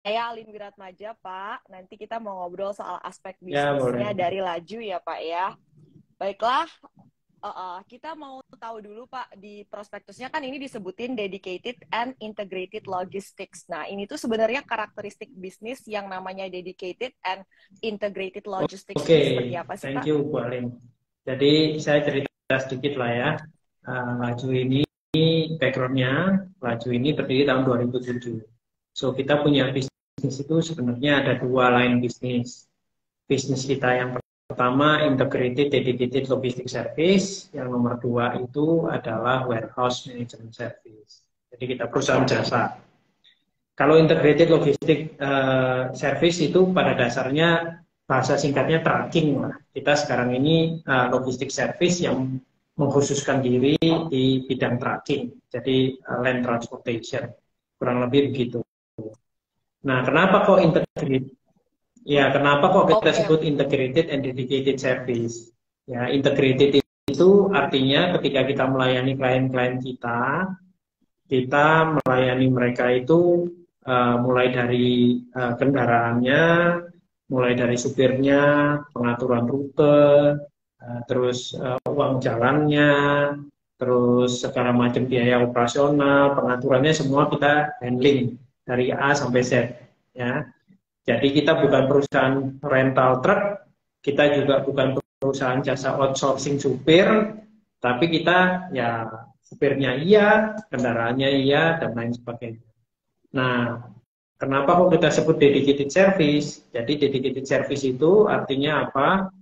Saya Alin Wiratmaja, Pak. Nanti kita mau ngobrol soal aspek Ya, bisnisnya boleh. dari Laju ya, Pak ya. Baiklah, kita mau tahu dulu, Pak, di prospektusnya kan ini disebutin dedicated and integrated logistics. Nah, ini tuh sebenarnya karakteristik bisnis yang namanya dedicated and integrated logistics Oke, ini seperti apa sih, thank Pak? you Bu Alim. Jadi saya cerita sedikit lah ya. Laju ini backgroundnya, Laju ini berdiri tahun 2007. So kita punya bisnis itu sebenarnya ada dua line bisnis. Bisnis kita yang pertama integrated dedicated logistic service, yang nomor dua itu adalah warehouse management service. Jadi kita perusahaan jasa. Kalau integrated logistic service itu pada dasarnya bahasa singkatnya tracking lah. Kita sekarang ini logistic service yang mengkhususkan diri di bidang tracking, jadi land transportation, kurang lebih begitu. Nah, kenapa kok integrated? Ya, kenapa kok kita Oke, sebut integrated and dedicated service? Ya, integrated itu artinya ketika kita melayani klien-klien kita melayani mereka itu mulai dari kendaraannya, mulai dari supirnya, pengaturan rute, terus uang jalannya, terus segala macam biaya operasional, pengaturannya semua kita handling dari A sampai Z. Ya. Jadi kita bukan perusahaan rental truk, kita juga bukan perusahaan jasa outsourcing supir, tapi kita ya supirnya iya, kendaraannya iya, dan lain sebagainya. Nah, kenapa kok kita sebut dedicated service? Jadi dedicated service itu artinya apa?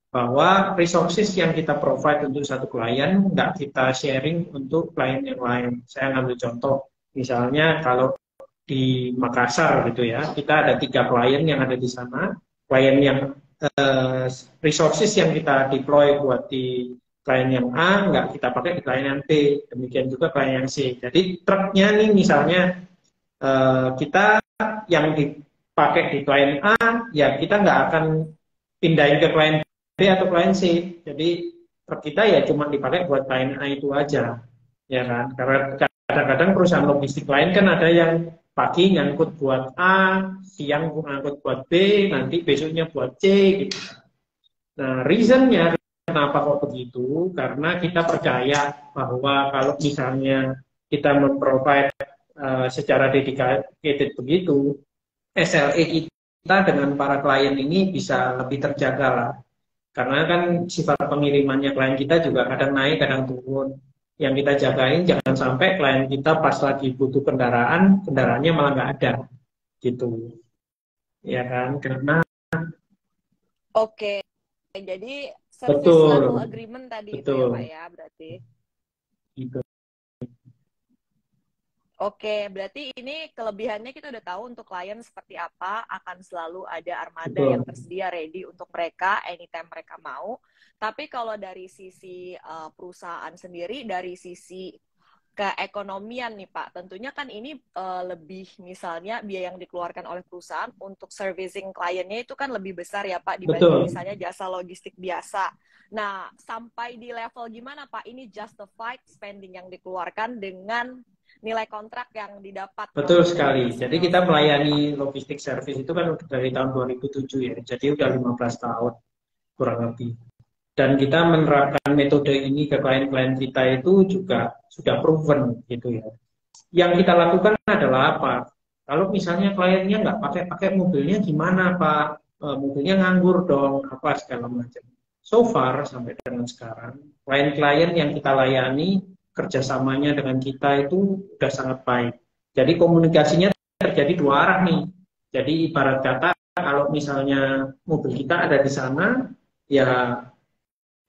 Bahwa resources yang kita provide untuk satu klien nggak kita sharing untuk klien yang lain. Saya ngambil contoh, misalnya kalau di Makassar gitu ya, kita ada 3 klien yang ada di sana. Klien yang eh, resources yang kita deploy buat di klien yang A nggak kita pakai di klien yang B, demikian juga klien yang C. Jadi truknya nih misalnya kita yang dipakai di klien A, ya kita nggak akan pindahin ke klien B atau klien C. Jadi truk kita ya cuma dipakai buat klien A itu aja, ya kan? Karena kadang-kadang perusahaan logistik lain kan ada yang pagi ngangkut buat A, siang ngangkut buat B, nanti besoknya buat C, gitu. Nah, reasonnya kenapa kok begitu? Karena kita percaya bahwa kalau misalnya kita memprovide secara dedicated begitu, SLA kita dengan para klien ini bisa lebih terjaga lah. Karena kan sifat pengirimannya klien kita juga kadang naik, kadang turun. Yang kita jagain jangan sampai klien kita pas lagi butuh kendaraan, kendaraannya malah nggak ada, gitu. Ya kan? Karena oke. Jadi service level betul, agreement tadi itu ya, Pak betul, ya, berarti. gitu. Oke, berarti ini kelebihannya kita udah tahu untuk klien seperti apa, akan selalu ada armada yang Betul. tersedia ready untuk mereka anytime mereka mau. Tapi kalau dari sisi perusahaan sendiri, dari sisi keekonomian nih Pak, tentunya kan ini lebih misalnya biaya yang dikeluarkan oleh perusahaan untuk servicing kliennya itu kan lebih besar ya Pak dibanding Betul, misalnya jasa logistik biasa. Nah, sampai di level gimana Pak ini justified spending yang dikeluarkan dengan nilai kontrak yang didapat betul kalau dari sekali. Jadi sales kita seperti itu Pak. melayani logistik service itu kan dari tahun 2007 ya. Jadi udah 15 tahun kurang lebih. Dan kita menerapkan metode ini ke klien-klien kita itu juga sudah proven gitu ya. Yang kita lakukan adalah apa? Kalau misalnya kliennya nggak pakai mobilnya gimana Pak? Mobilnya nganggur dong, apa segala macam. So far sampai dengan sekarang, klien-klien yang kita layani kerjasamanya dengan kita itu sudah sangat baik. Jadi komunikasinya terjadi dua arah nih. Jadi ibarat kata kalau misalnya mobil kita ada di sana, ya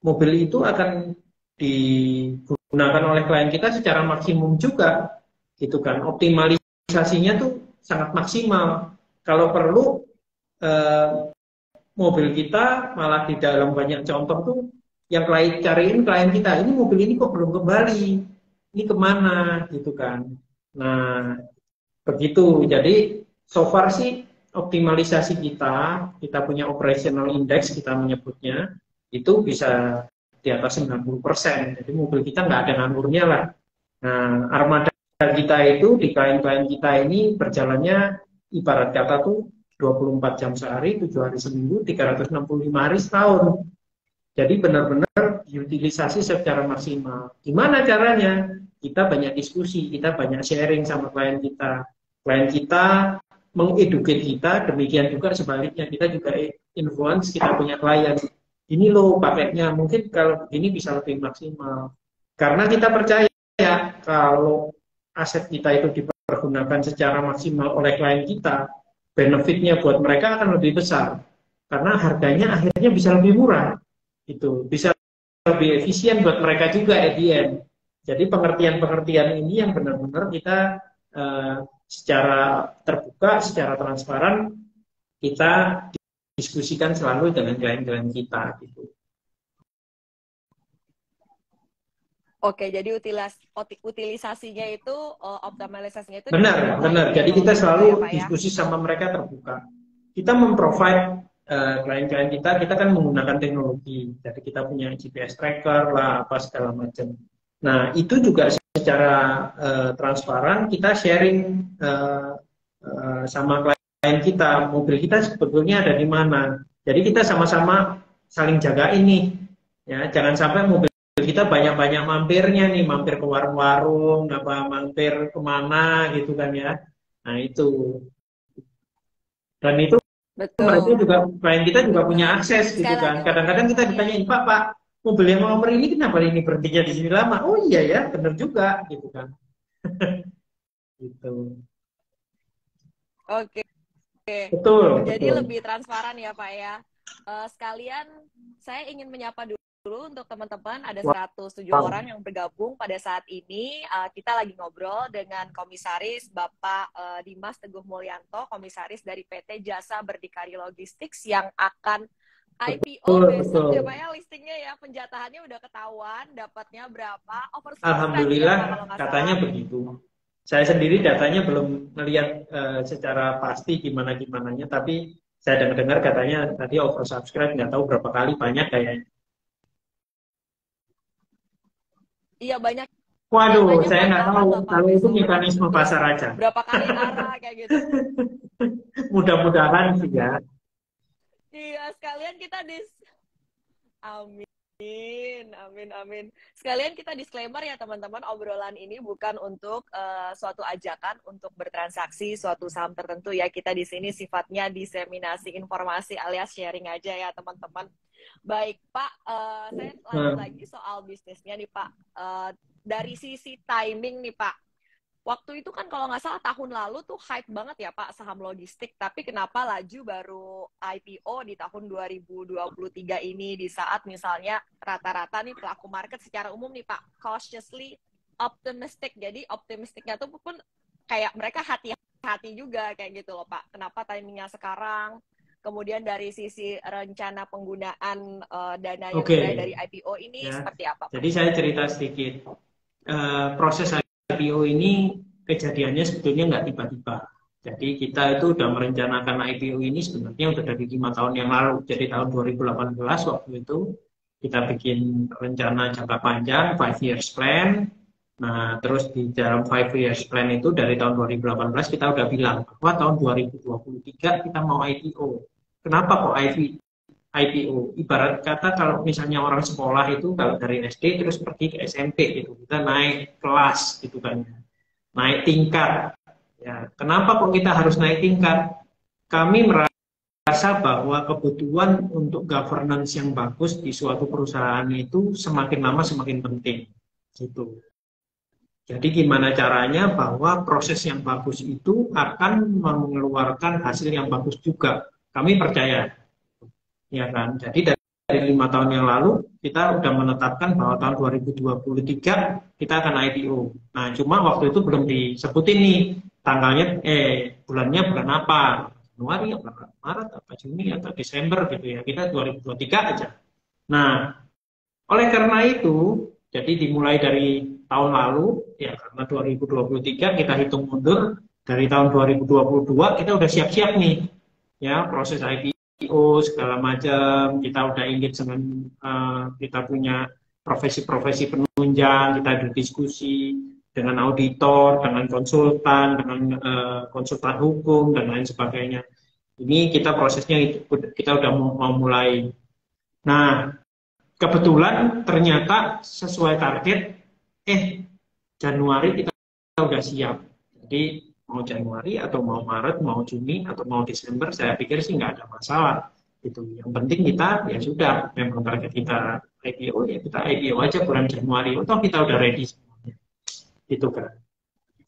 mobil itu akan digunakan oleh klien kita secara maksimum juga, gitu kan. Optimalisasinya tuh sangat maksimal. Kalau perlu eh, mobil kita malah di dalam banyak contoh tuh yang klien cariin klien kita ini mobil ini kok belum kembali, ini kemana, gitu kan. Nah begitu. Jadi so far sih optimalisasi kita punya operational index kita menyebutnya, itu bisa di atas 90%. Jadi mobil kita nggak ada nganggurnya lah. Nah, armada kita itu di klien-klien kita ini berjalannya ibarat kata tuh 24 jam sehari, 7 hari seminggu, 365 hari setahun. Jadi benar-benar diutilisasi secara maksimal. Gimana caranya? Kita banyak diskusi, kita banyak sharing sama klien kita. Klien kita mengeduket kita, demikian juga sebaliknya. Kita juga influence, kita punya klien. Ini loh paketnya, mungkin kalau ini bisa lebih maksimal. Karena kita percaya kalau aset kita itu dipergunakan secara maksimal oleh klien kita, benefitnya buat mereka akan lebih besar. Karena harganya akhirnya bisa lebih murah. Itu bisa lebih efisien buat mereka juga at the end. Jadi pengertian-pengertian ini yang benar-benar kita secara terbuka, secara transparan kita diskusikan selalu dengan klien-klien kita gitu. Oke, jadi utilisasinya itu optimalisasinya itu benar. Jadi kita selalu diskusi sama mereka terbuka. Kita memprovide klien-klien kita kan menggunakan teknologi. Jadi kita punya GPS tracker lah, apa segala macam. Nah, itu juga secara transparan kita sharing sama klien kita, mobil kita sebetulnya ada di mana. Jadi kita sama-sama saling jaga ini. Ya, jangan sampai mobil kita banyak-banyak mampirnya nih, mampir ke warung-warung, apa mampir kemana gitu kan ya. Nah, itu. Dan itu betul. Mereka juga, klien kita juga punya akses gitu kan. Kadang-kadang kita ditanyain, Pak, mobil yang nomor ini kenapa ini berhentinya di sini lama? Oh iya ya, benar juga gitu kan. Gitu. Oke. Betul. Jadi betul. lebih transparan ya Pak ya. Sekalian saya ingin menyapa dulu untuk teman-teman, ada 107 orang yang bergabung pada saat ini. Kita lagi ngobrol dengan Komisaris Bapak Dimas Teguh Mulyanto, Komisaris dari PT Jasa Berdikari Logistics yang akan IPO besok ya Pak ya, listingnya ya, penjatahannya udah ketahuan, dapatnya berapa, Alhamdulillah katanya begitu. Saya sendiri datanya belum melihat secara pasti gimana-gimananya, tapi saya dengar katanya tadi oversubscribe, nggak tahu berapa kali, banyak kayaknya. Iya banyak. Waduh, banyak saya nggak tahu kalau itu mekanisme pasar aja. Berapa kali arah kayak gitu. Mudah-mudahan sih ya. Iya, sekalian kita Amin. Sekalian kita disclaimer ya teman-teman, obrolan ini bukan untuk suatu ajakan untuk bertransaksi suatu saham tertentu ya. Kita di sini sifatnya diseminasi informasi alias sharing aja ya teman-teman. Baik Pak, saya lanjut lagi soal bisnisnya nih Pak. Dari sisi timing nih Pak, waktu itu kan kalau nggak salah tahun lalu tuh hype banget ya Pak saham logistik, tapi kenapa laju baru IPO di tahun 2023 ini, di saat misalnya rata-rata nih pelaku market secara umum nih Pak cautiously optimistic, jadi optimistiknya tuh pun kayak mereka hati-hati juga kayak gitu loh Pak. Kenapa timingnya sekarang? Kemudian dari sisi rencana penggunaan dana yang dari IPO ini ya, seperti apa Pak? Jadi saya cerita sedikit. Proses IPO ini kejadiannya sebetulnya nggak tiba-tiba. Jadi kita itu udah merencanakan IPO ini sebenarnya udah dari 5 tahun yang lalu. Jadi tahun 2018 waktu itu kita bikin rencana jangka panjang, 5 years plan. Nah, terus di dalam 5 years plan itu dari tahun 2018 kita udah bilang bahwa tahun 2023 kita mau IPO. Kenapa kok IPO? Ibarat kata kalau misalnya orang sekolah itu kalau dari SD terus pergi ke SMP gitu, kita naik kelas gitu kan, naik tingkat. Ya, kenapa kok kita harus naik tingkat? Kami merasa bahwa kebutuhan untuk governance yang bagus di suatu perusahaan itu semakin lama semakin penting. Gitu. Jadi gimana caranya bahwa proses yang bagus itu akan mengeluarkan hasil yang bagus juga. Kami percaya, ya kan. Jadi dari 5 tahun yang lalu kita sudah menetapkan bahwa tahun 2023 kita akan IPO. Nah, cuma waktu itu belum disebutin nih tanggalnya, bulannya bulan apa, Januari, apa Maret, apa Juni, atau Desember gitu ya. Kita 2023 aja. Nah, oleh karena itu, jadi dimulai dari tahun lalu, ya karena 2023 kita hitung mundur, dari tahun 2022 kita udah siap-siap nih, ya proses IPO segala macam, kita udah engage dengan kita punya profesi-profesi penunjang, kita berdiskusi dengan auditor, dengan konsultan, dengan konsultan hukum dan lain sebagainya. Ini kita prosesnya kita udah mau mulai. Nah, kebetulan ternyata sesuai target, Januari kita udah siap. Jadi mau Januari atau mau Maret, mau Juni atau mau Desember, saya pikir sih nggak ada masalah. Gitu. Yang penting kita ya sudah, memang target kita IPO ya kita IPO aja bulan Januari. Atau kita udah ready semuanya. Gitu kan.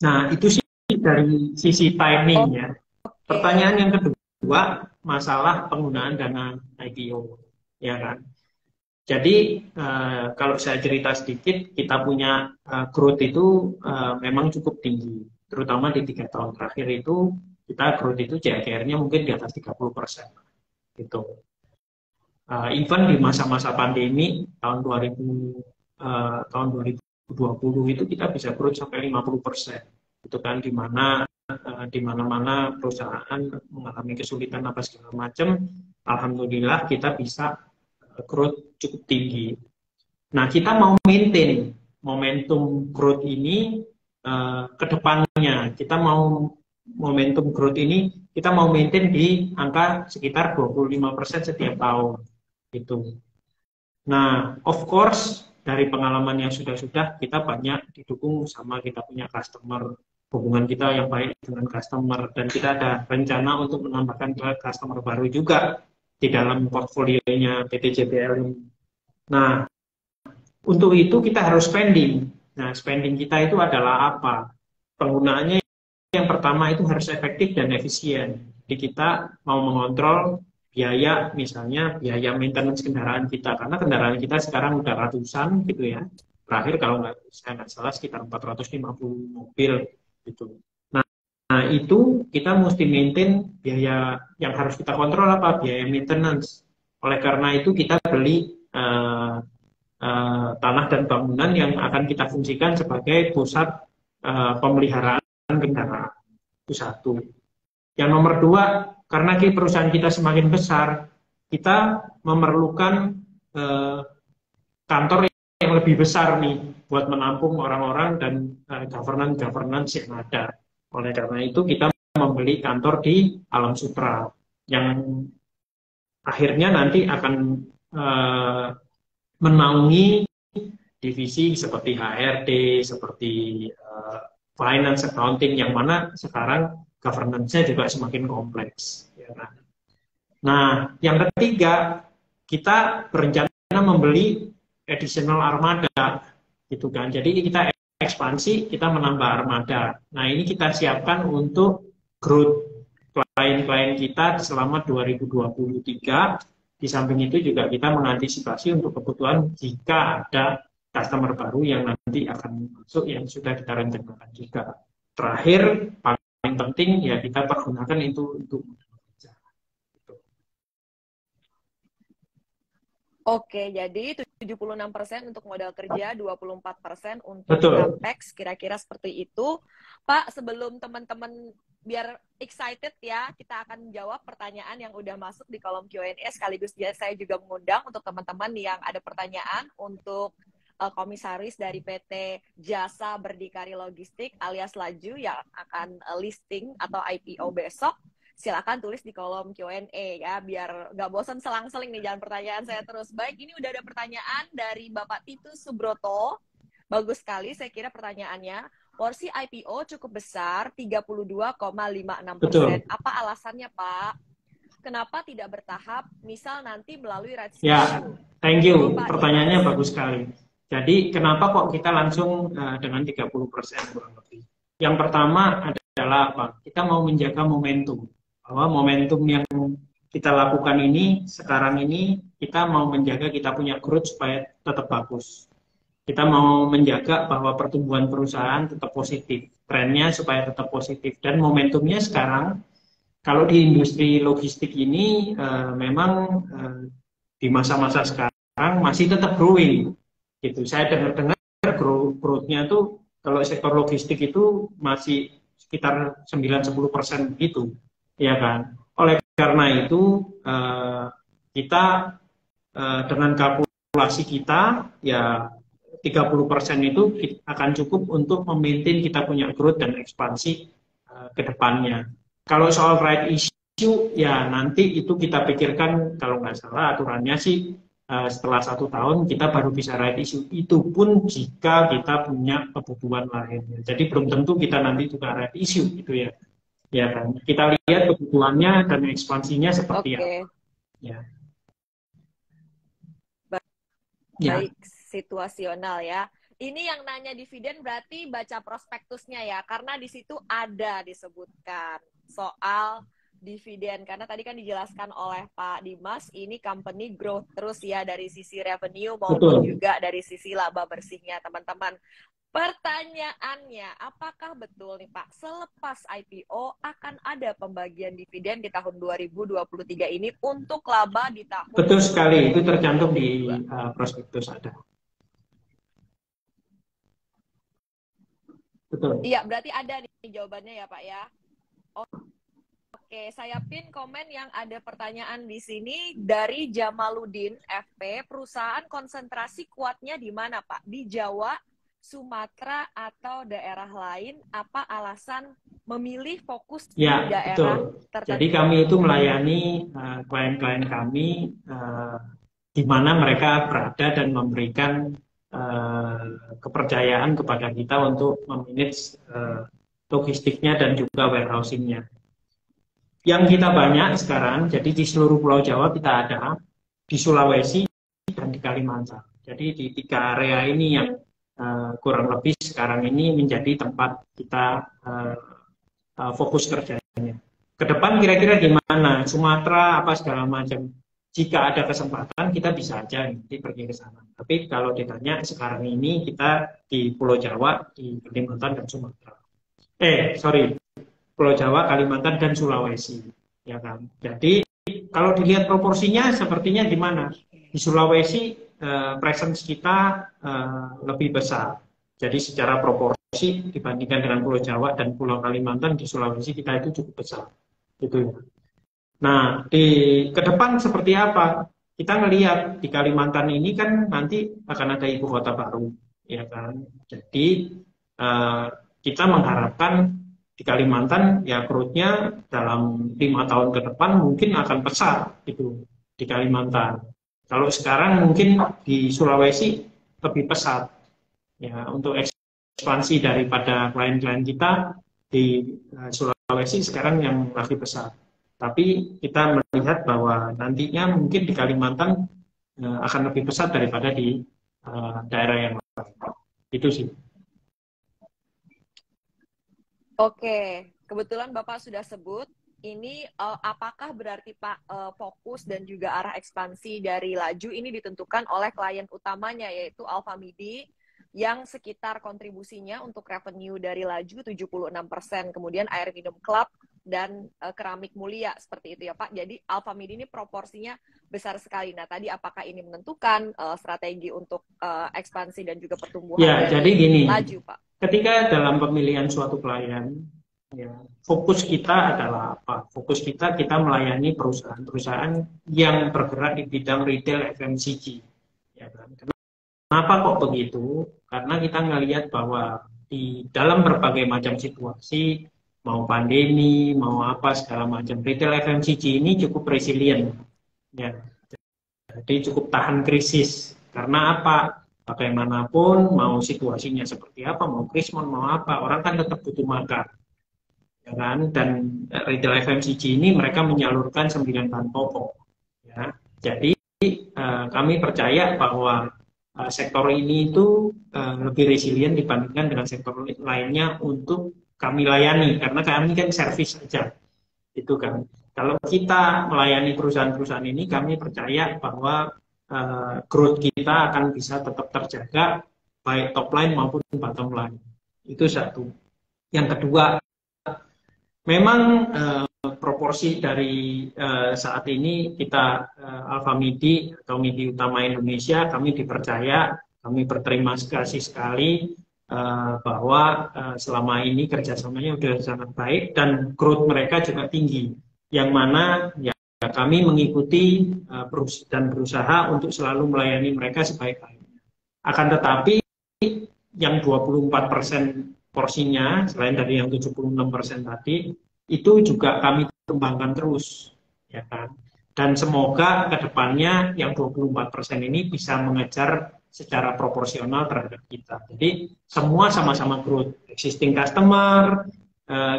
Nah itu sih dari sisi timing ya. Pertanyaan yang kedua, masalah penggunaan dana IPO, ya kan? Jadi kalau saya cerita sedikit, kita punya growth itu memang cukup tinggi, terutama di 3 tahun terakhir itu kita growth itu CAGR-nya mungkin di atas 30%. Gitu. Even di masa-masa pandemi tahun 2020 itu kita bisa growth sampai 50%. Itu kan di mana-mana perusahaan mengalami kesulitan apa segala macam, alhamdulillah kita bisa growth cukup tinggi. Nah, kita mau maintain momentum growth ini ke depannya. Kita mau momentum growth ini kita mau maintain di angka sekitar 25% setiap tahun. Gitu. Nah, of course dari pengalaman yang sudah-sudah kita banyak didukung sama kita punya customer, hubungan kita yang baik dengan customer, dan kita ada rencana untuk menambahkan customer baru juga di dalam portfolionya PT JBL ini. Nah, untuk itu kita harus spending. Nah, spending kita itu adalah apa? Penggunaannya yang pertama itu harus efektif dan efisien. Jadi kita mau mengontrol biaya, misalnya biaya maintenance kendaraan kita, karena kendaraan kita sekarang udah ratusan gitu ya. Terakhir kalau saya nggak salah sekitar 450 mobil gitu. Nah, itu kita mesti maintain biaya yang harus kita kontrol apa? Biaya maintenance. Oleh karena itu kita beli tanah dan bangunan yang akan kita fungsikan sebagai pusat pemeliharaan kendaraan. Itu satu. Yang nomor dua, karena perusahaan kita semakin besar, kita memerlukan kantor yang lebih besar nih buat menampung orang-orang dan governance yang ada. Oleh karena itu kita membeli kantor di Alam Sutera yang akhirnya nanti akan menaungi divisi seperti HRD, seperti finance accounting, yang mana sekarang governance-nya juga semakin kompleks. Ya kan? Nah, yang ketiga, kita berencana membeli additional armada, gitu kan. Jadi kita ekspansi, kita menambah armada. Nah, ini kita siapkan untuk growth klien-klien kita selama 2023. Di samping itu juga kita mengantisipasi untuk kebutuhan jika ada customer baru yang nanti akan masuk yang sudah kita rencanakan juga. Terakhir, paling penting ya kita pergunakan itu untuk bekerja. Oke, jadi 76% untuk modal kerja, 24% untuk capex, kira-kira seperti itu. Pak, sebelum teman-teman biar excited ya, kita akan jawab pertanyaan yang udah masuk di kolom Q&A, sekaligus saya juga mengundang untuk teman-teman yang ada pertanyaan untuk komisaris dari PT Jasa Berdikari Logistik alias Laju yang akan listing atau IPO besok. Silakan tulis di kolom Q&A ya, biar nggak bosan selang-seling nih, jangan pertanyaan saya terus. Baik, ini udah ada pertanyaan dari Bapak Titus Subroto. Bagus sekali, saya kira pertanyaannya. Porsi IPO cukup besar, 32,56%. Apa alasannya, Pak? Kenapa tidak bertahap, misal nanti melalui rights issue? Ya, thank you. Pertanyaannya bagus sekali. Jadi, kenapa kok kita langsung dengan 30% kurang lebih? Yang pertama adalah apa? Kita mau menjaga momentum. Bahwa momentum yang kita lakukan ini, sekarang ini, kita mau menjaga kita punya growth supaya tetap bagus. Kita mau menjaga bahwa pertumbuhan perusahaan tetap positif. Trennya supaya tetap positif. Dan momentumnya sekarang, kalau di industri logistik ini, memang di masa-masa sekarang masih tetap growing. Gitu. Saya dengar-dengar growth-nya tuh, kalau sektor logistik itu masih sekitar 9-10% gitu. Ya kan. Oleh karena itu kita dengan kalkulasi kita ya 30% itu akan cukup untuk memaintain kita punya growth dan ekspansi ke depannya. Kalau soal right issue, ya nanti itu kita pikirkan, kalau nggak salah aturannya sih setelah 1 tahun kita baru bisa right issue. Itu pun jika kita punya kebutuhan lain. Jadi belum tentu kita nanti juga right issue gitu ya. Ya kan. Kita lihat kebutuhannya dan ekspansinya seperti apa. Ya. Baik, situasional ya. Ini yang nanya dividen berarti baca prospektusnya ya, karena di situ ada disebutkan soal dividen. Karena tadi kan dijelaskan oleh Pak Dimas, ini company growth terus ya dari sisi revenue maupun juga dari sisi laba bersihnya, teman-teman. Pertanyaannya, apakah betul nih Pak, selepas IPO akan ada pembagian dividen di tahun 2023 ini untuk laba di tahun... Betul sekali, itu tercantum di prospektus ada. Betul. Iya, berarti ada nih jawabannya ya Pak ya. Oke, saya pin komen yang ada pertanyaan di sini dari Jamaludin FP, perusahaan konsentrasi kuatnya di mana Pak? Di Jawa, Sumatera atau daerah lain? Apa alasan memilih fokus di daerah tertentu? Jadi kami itu melayani klien-klien kami di mana mereka berada dan memberikan kepercayaan kepada kita untuk memanage logistiknya dan juga warehousingnya. Yang kita banyak sekarang, jadi di seluruh Pulau Jawa kita ada, di Sulawesi dan di Kalimantan. Jadi di 3 area ini yang kurang lebih sekarang ini menjadi tempat kita fokus kerjanya. Ke depan kira-kira gimana? Sumatera apa segala macam. Jika ada kesempatan kita bisa aja nanti pergi ke sana. Tapi kalau ditanya sekarang ini kita di Pulau Jawa, di Kalimantan dan Sumatera. Pulau Jawa, Kalimantan dan Sulawesi, ya kan. Jadi kalau dilihat proporsinya sepertinya gimana? Di Sulawesi presence kita lebih besar. Jadi secara proporsi dibandingkan dengan Pulau Jawa dan Pulau Kalimantan, di Sulawesi kita itu cukup besar. Gitu ya. Nah, ke depan seperti apa? Kita ngelihat di Kalimantan ini kan nanti akan ada ibu kota baru, ya kan. Jadi kita mengharapkan di Kalimantan ya growth-nya dalam 5 tahun ke depan mungkin akan besar gitu di Kalimantan. Kalau sekarang mungkin di Sulawesi lebih pesat ya untuk ekspansi daripada klien-klien kita di Sulawesi sekarang yang lebih besar. Tapi kita melihat bahwa nantinya mungkin di Kalimantan akan lebih pesat daripada di daerah yang lain. Itu sih. Oke, kebetulan Bapak sudah sebut. Ini apakah berarti Pak fokus dan juga arah ekspansi dari Laju ini ditentukan oleh klien utamanya yaitu Alfamidi yang sekitar kontribusinya untuk revenue dari Laju 76%, kemudian Air Minum Club dan Keramik Mulia seperti itu ya Pak. Jadi Alfamidi ini proporsinya besar sekali. Nah tadi apakah ini menentukan strategi untuk ekspansi dan juga pertumbuhan ya, dari jadi gini, Laju Pak? Ketika dalam pemilihan suatu klien, ya, fokus kita adalah apa? Fokus kita melayani perusahaan-perusahaan yang bergerak di bidang retail FMCG. Ya kan? Kenapa kok begitu? Karena kita ngelihat bahwa di dalam berbagai macam situasi, mau pandemi, mau apa segala macam, retail FMCG ini cukup resilient. Ya. Jadi cukup tahan krisis. Karena apa? Bagaimanapun, mau situasinya seperti apa, mau krismon, mau apa, orang kan tetap butuh makan. Ya kan? Dan retail FMCG ini mereka menyalurkan 9 bahan pokok. Ya. Jadi kami percaya bahwa sektor ini itu lebih resilient dibandingkan dengan sektor lainnya untuk kami layani. Karena kami kan servis saja. Itu kan. Kalau kita melayani perusahaan-perusahaan ini, kami percaya bahwa growth kita akan bisa tetap terjaga baik top line maupun bottom line. Itu satu. Yang kedua, memang proporsi dari saat ini kita Alfamidi atau Midi Utama Indonesia, kami dipercaya, kami berterima kasih sekali bahwa selama ini kerjasamanya sudah sangat baik dan growth mereka juga tinggi. Yang mana ya kami mengikuti dan berusaha untuk selalu melayani mereka sebaik-baiknya. Akan tetapi yang 24% porsinya, selain dari yang 76% tadi, itu juga kami kembangkan terus, ya kan. Dan semoga ke depannya yang 24% ini bisa mengejar secara proporsional terhadap kita. Jadi semua sama-sama growth. Existing customer,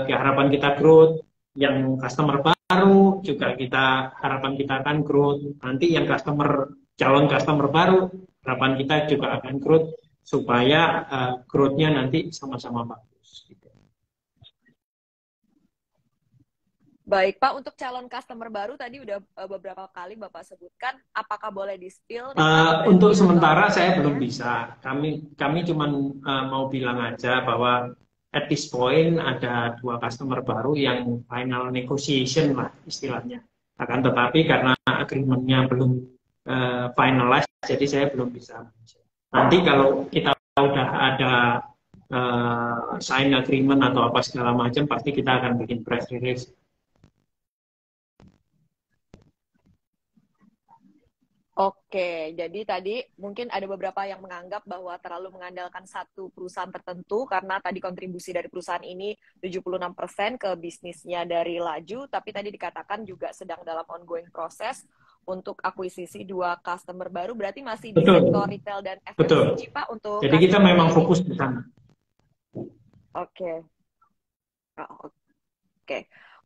harapan kita growth, yang customer baru juga kita harapan kita akan growth. Nanti yang calon customer baru, harapan kita juga akan growth supaya growth-nya nanti sama-sama bagus. Baik, Pak, untuk calon customer baru tadi udah beberapa kali Bapak sebutkan, apakah boleh di-spill nih, Pak? Untuk Value sementara atau saya belum brandnya? bisa. Kami cuma mau bilang aja bahwa at this point ada 2 customer baru yang final negotiation lah istilahnya. Akan tetapi karena agreement-nya belum finalized, jadi saya belum bisa. Nanti kalau kita udah ada sign agreement atau apa segala macam, pasti kita akan bikin press release. Oke, jadi tadi mungkin ada beberapa yang menganggap bahwa terlalu mengandalkan satu perusahaan tertentu karena tadi kontribusi dari perusahaan ini 76% ke bisnisnya dari Laju, tapi tadi dikatakan juga sedang dalam ongoing proses untuk akuisisi 2 customer baru, berarti masih di sektor Betul, retail dan betul. FMCG, Pak, untuk Jadi kita customernya memang ini? fokus di sana. Oke. Oh, oke.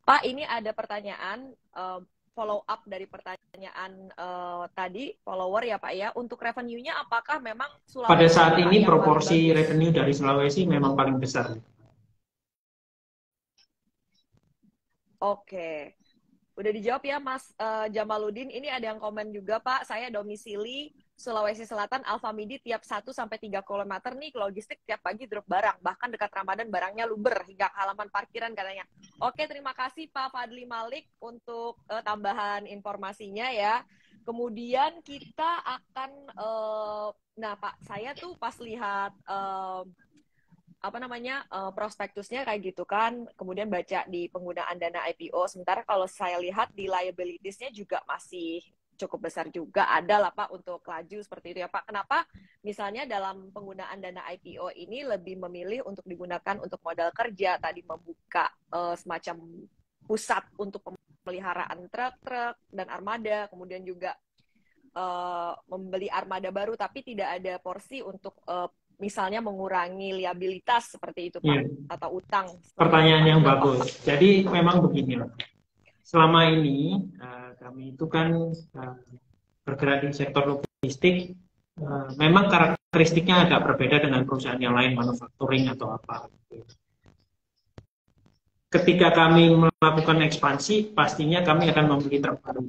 Pak, ini ada pertanyaan follow up dari pertanyaan tadi follower ya Pak ya. Untuk revenue-nya apakah memang Pada Sulawesi saat nih Pak ini yang paling proporsi bagus? revenue dari Sulawesi memang paling besar. Oke. Udah dijawab ya Mas Jamaludin. Ini ada yang komen juga Pak, saya domisili Sulawesi Selatan, Alfamidi tiap 1-3 kilometer nih logistik tiap pagi drop barang. Bahkan dekat Ramadan barangnya luber hingga halaman parkiran katanya. Oke, terima kasih Pak Fadli Malik untuk tambahan informasinya ya. Kemudian kita akan, nah Pak, saya tuh pas lihat apa namanya prospektusnya kayak gitu kan, kemudian baca di penggunaan dana IPO, sementara kalau saya lihat di liabilities-nya juga masih cukup besar juga, ada lah Pak untuk Laju seperti itu ya Pak. Kenapa misalnya dalam penggunaan dana IPO ini lebih memilih untuk digunakan untuk modal kerja, tadi membuka semacam pusat untuk pemeliharaan truk-truk dan armada, kemudian juga membeli armada baru, tapi tidak ada porsi untuk misalnya mengurangi liabilitas seperti itu Pak, Ya, atau utang seperti itu pertanyaan Pak. yang Kenapa bagus. Pak? Jadi memang begini, selama ini kami itu kan bergerak di sektor logistik, memang karakteristiknya agak berbeda dengan perusahaan yang lain, manufacturing atau apa. Ketika kami melakukan ekspansi, pastinya kami akan membeli truk baru.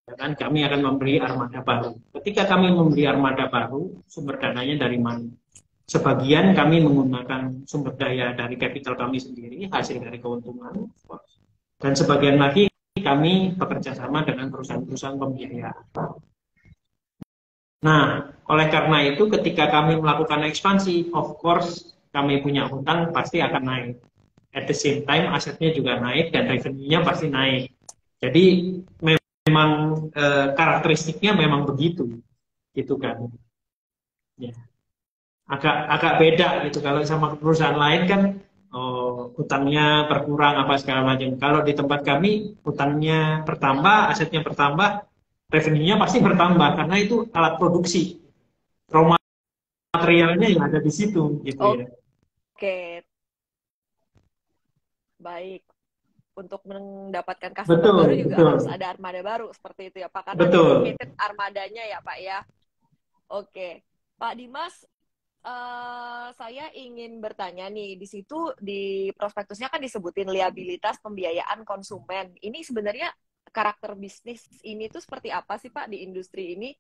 Ya kan? Kami akan membeli armada baru. Ketika kami membeli armada baru, sumber dananya dari mana? Sebagian kami menggunakan sumber daya dari kapital kami sendiri, hasil dari keuntungan, dan sebagian lagi kami bekerja sama dengan perusahaan-perusahaan pembiayaan. Nah, oleh karena itu ketika kami melakukan ekspansi, of course kami punya hutang pasti akan naik. At the same time asetnya juga naik dan revenue-nya pasti naik. Jadi memang karakteristiknya memang begitu, gitu kan. Ya. Agak beda gitu kalau sama perusahaan lain kan hutangnya berkurang apa segala macam. Kalau di tempat kami hutangnya bertambah, asetnya bertambah, revenue-nya pasti bertambah karena itu alat produksi, raw materialnya yang ada di situ gitu ya. Oke, baik. Untuk mendapatkan customer baru Betul, juga betul, harus ada armada baru seperti itu ya Pak, karena betul. dedicated armadanya ya Pak ya. Oke, Pak Dimas, saya ingin bertanya nih, di situ di prospektusnya kan disebutin liabilitas pembiayaan konsumen. Ini sebenarnya karakter bisnis ini tuh seperti apa sih Pak di industri ini?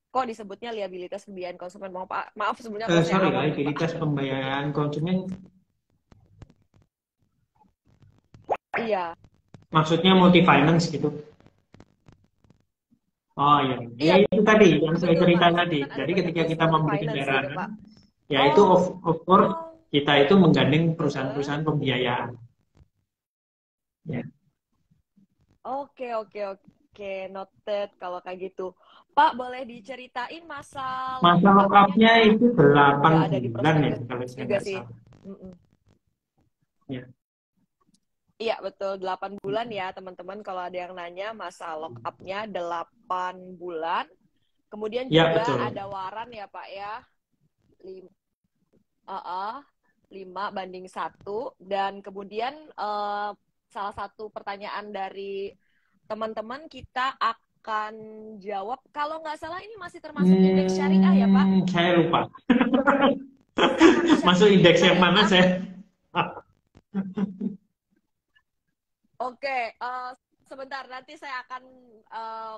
Kok disebutnya liabilitas pembiayaan konsumen? Maaf sebelumnya kalau saya Sorry, awam nih Pak. liabilitas pembiayaan konsumen Iya, maksudnya multi finance gitu. Oh iya, ya iya itu tadi yang saya betul Pak. cerita Di situ tadi. kan ada Jadi ketika jenis kita multi membeli finance gitu kendaraan, Pak. ya itu Oh, of course oh, kita itu menggandeng uh-uh. perusahaan-perusahaan pembiayaan. Ya. Oke, oke, oke. Oke, noted kalau kayak gitu. Pak, boleh diceritain masa Masa lock up-nya lock-up-nya nih, Pak? itu 8 Udah ada di bulan ya, prospektus kalau saya juga nggak sih. salah. Mm-mm. Ya. Iya, betul. 8 bulan ya, teman-teman. Kalau ada yang nanya, masa lock up-nya 8 bulan. Kemudian Ya, juga betul. ada waran ya, Pak ya. 5 banding 1. Dan kemudian salah satu pertanyaan dari teman-teman kita akan jawab. Kalau nggak salah ini masih termasuk indeks syariah ya, Pak? Saya lupa. Saham Masuk indeks yang mana syariah. saya? Oke, sebentar nanti saya akan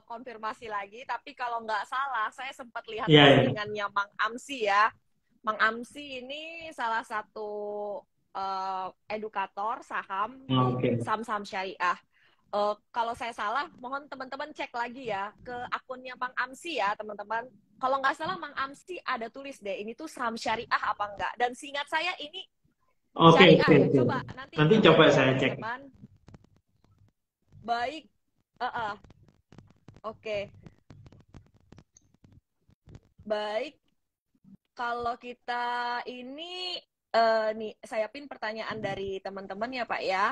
konfirmasi lagi. Tapi kalau nggak salah, saya sempat lihat Ya, ya. postingannya Mang Amsi ya. Mang Amsi ini salah satu edukator saham di Oke. saham-saham syariah. Kalau saya salah, mohon teman-teman cek lagi ya ke akunnya Mang Amsi ya, teman-teman. Kalau nggak salah, Mang Amsi ada tulis deh, ini tuh saham syariah apa enggak. Dan seingat saya ini Oke, syariah oke, ya. oke. Coba nanti Nanti dicek coba ya, saya cek. teman-teman. Baik, oke. Baik, kalau kita ini nih saya pin pertanyaan dari teman-teman ya Pak ya.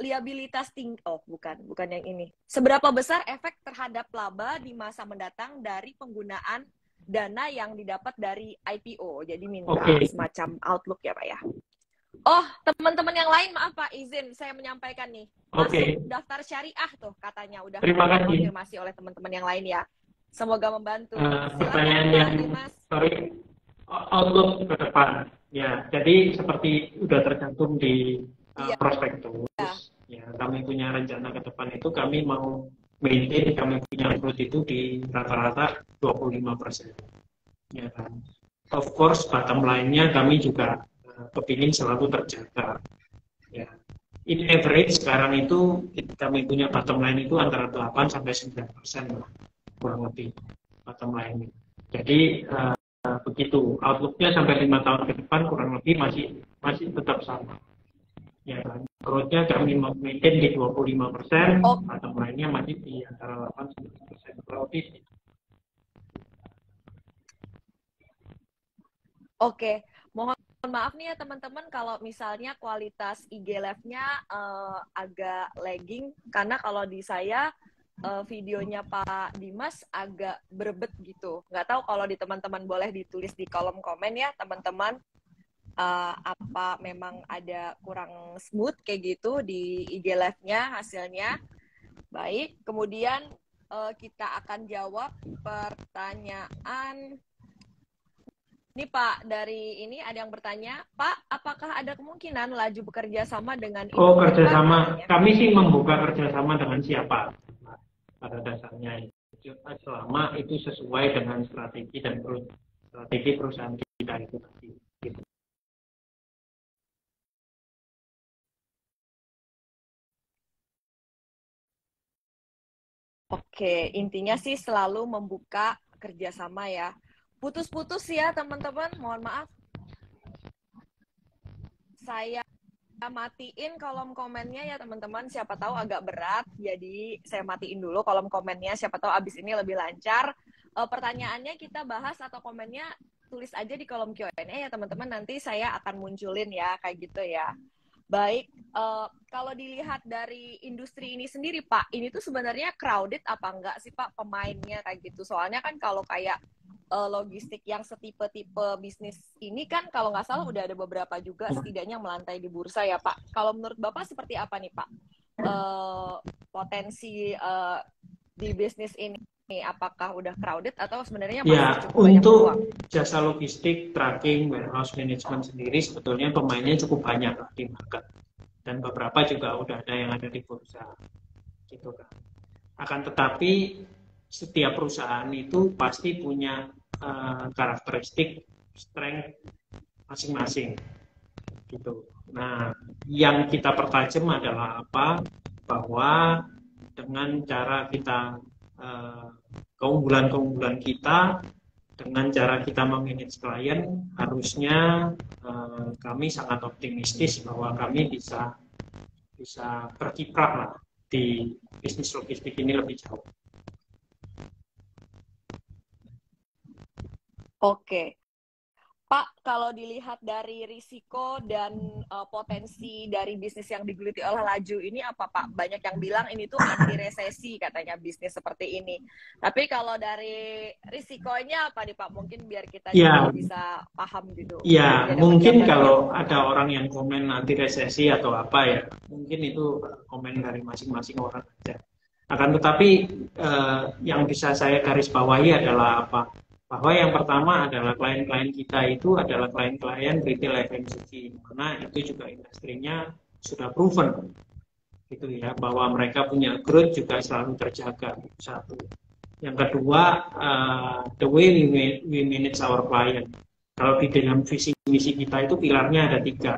Liabilitas tinggi, bukan yang ini. Seberapa besar efek terhadap laba di masa mendatang dari penggunaan dana yang didapat dari IPO? Jadi minta semacam outlook ya Pak ya. Oh, teman-teman yang lain, maaf Pak, izin saya menyampaikan nih. Masuk daftar syariah tuh katanya udah konfirmasi oleh teman-teman yang lain ya. Semoga membantu. Pertanyaan yang outlook ke depan. Ya, jadi seperti udah tercantum di prospektus. Ya, kami punya rencana ke depan itu kami mau maintain kami punya growth itu di rata-rata 25%. Ya kan. Of course, bottom line-nya kami juga kepingin selalu terjaga. Ya. In average sekarang itu kami punya bottom line itu antara 8 sampai 9% kurang lebih bottom line. Jadi begitu outlook-nya sampai 5 tahun ke depan kurang lebih masih tetap sama. Ya kan. Growth-nya kami maintain di 25%, bottom line-nya masih di antara 8 sampai 9% kurang lebih. Oke, mohon maaf nih ya teman-teman kalau misalnya kualitas IG Live-nya agak lagging karena kalau di saya videonya Pak Dimas agak berebet gitu. Nggak tahu kalau di teman-teman boleh ditulis di kolom komen ya teman-teman apa memang ada kurang smooth kayak gitu di IG Live-nya hasilnya. Baik, kemudian kita akan jawab pertanyaan. Ini Pak, dari ini ada yang bertanya, Pak, apakah ada kemungkinan laju bekerja sama dengan Indomaret? Kerjasama. Kami sih membuka kerjasama dengan siapa pada dasarnya. Selama itu sesuai dengan strategi dan strategi perusahaan kita itu tadi. Gitu. Oke, intinya sih selalu membuka kerjasama ya. Putus-putus ya teman-teman, mohon maaf. Saya matiin kolom komennya ya teman-teman, siapa tahu agak berat, jadi saya matiin dulu kolom komennya, siapa tahu abis ini lebih lancar. Pertanyaannya kita bahas atau komennya tulis aja di kolom Q&A ya teman-teman, nanti saya akan munculin ya, kayak gitu ya. Baik, kalau dilihat dari industri ini sendiri Pak, ini tuh sebenarnya crowded apa enggak sih Pak pemainnya kayak gitu? Soalnya kan kalau kayak logistik yang setipe-tipe bisnis ini kan kalau nggak salah udah ada beberapa juga setidaknya melantai di bursa ya Pak. Kalau menurut Bapak seperti apa nih Pak potensi di bisnis ini? Apakah udah crowded atau sebenarnya masih cukup banyak peluang? Untuk jasa logistik, tracking, warehouse management sendiri sebetulnya pemainnya cukup banyak di market. Dan beberapa juga udah ada yang ada di bursa. Gitu kan. Akan tetapi setiap perusahaan itu pasti punya karakteristik strength masing-masing gitu. Nah, yang kita pertajam adalah apa? Bahwa dengan cara kita keunggulan-keunggulan kita dengan cara kita memanage klien harusnya kami sangat optimistis bahwa kami bisa berkiprah lah di bisnis logistik ini lebih jauh. Oke. Pak, kalau dilihat dari risiko dan potensi dari bisnis yang digeluti oleh Laju ini apa Pak? Banyak yang bilang ini tuh anti resesi katanya bisnis seperti ini. Tapi kalau dari risikonya apa nih Pak? Mungkin biar kita juga bisa paham gitu. Ya, mungkin kalau ada orang yang komen anti resesi atau apa ya, mungkin itu komen dari masing-masing orang aja. Akan tetapi yang bisa saya garis bawahi adalah apa? Bahwa yang pertama adalah klien-klien kita itu adalah klien-klien retail FMCG, mana itu juga industrinya sudah proven, gitu ya, bahwa mereka punya growth juga selalu terjaga. Satu. Yang kedua, the way we manage our client. Kalau di dalam visi misi kita itu pilarnya ada 3.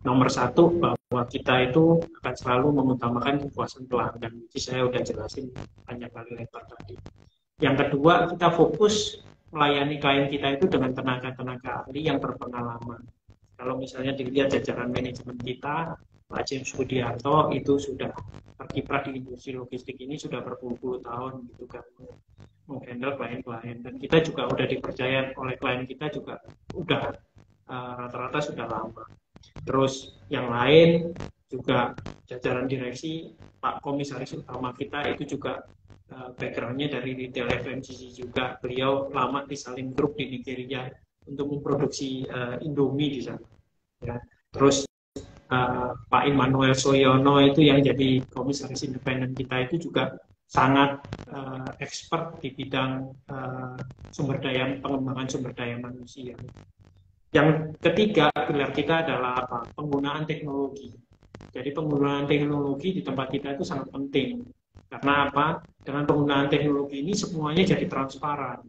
Nomor 1 bahwa kita itu akan selalu mengutamakan kepuasan pelanggan. Jadi saya udah jelasin banyak kali lebar tadi. Yang kedua, kita fokus melayani klien kita itu dengan tenaga-tenaga ahli yang berpengalaman. Kalau misalnya dilihat jajaran manajemen kita, Pak James Budiarto itu sudah berkiprah di industri logistik ini sudah berpuluh-puluh tahun gitu kan, menghandle klien-klien, dan kita juga udah dipercaya oleh klien kita juga udah rata-rata sudah lama. Terus yang lain juga jajaran direksi, Pak Komisaris Utama kita itu juga backgroundnya dari retail FMCG juga. Beliau lama di Salim Group di Nigeria untuk memproduksi Indomie di sana. Ya. Terus Pak Immanuel Soyono itu yang jadi komisaris independen kita itu juga sangat expert di bidang pengembangan sumber daya manusia. Yang ketiga pilar kita adalah apa? Penggunaan teknologi. Jadi penggunaan teknologi di tempat kita itu sangat penting. Karena apa? Dengan penggunaan teknologi ini semuanya jadi transparan.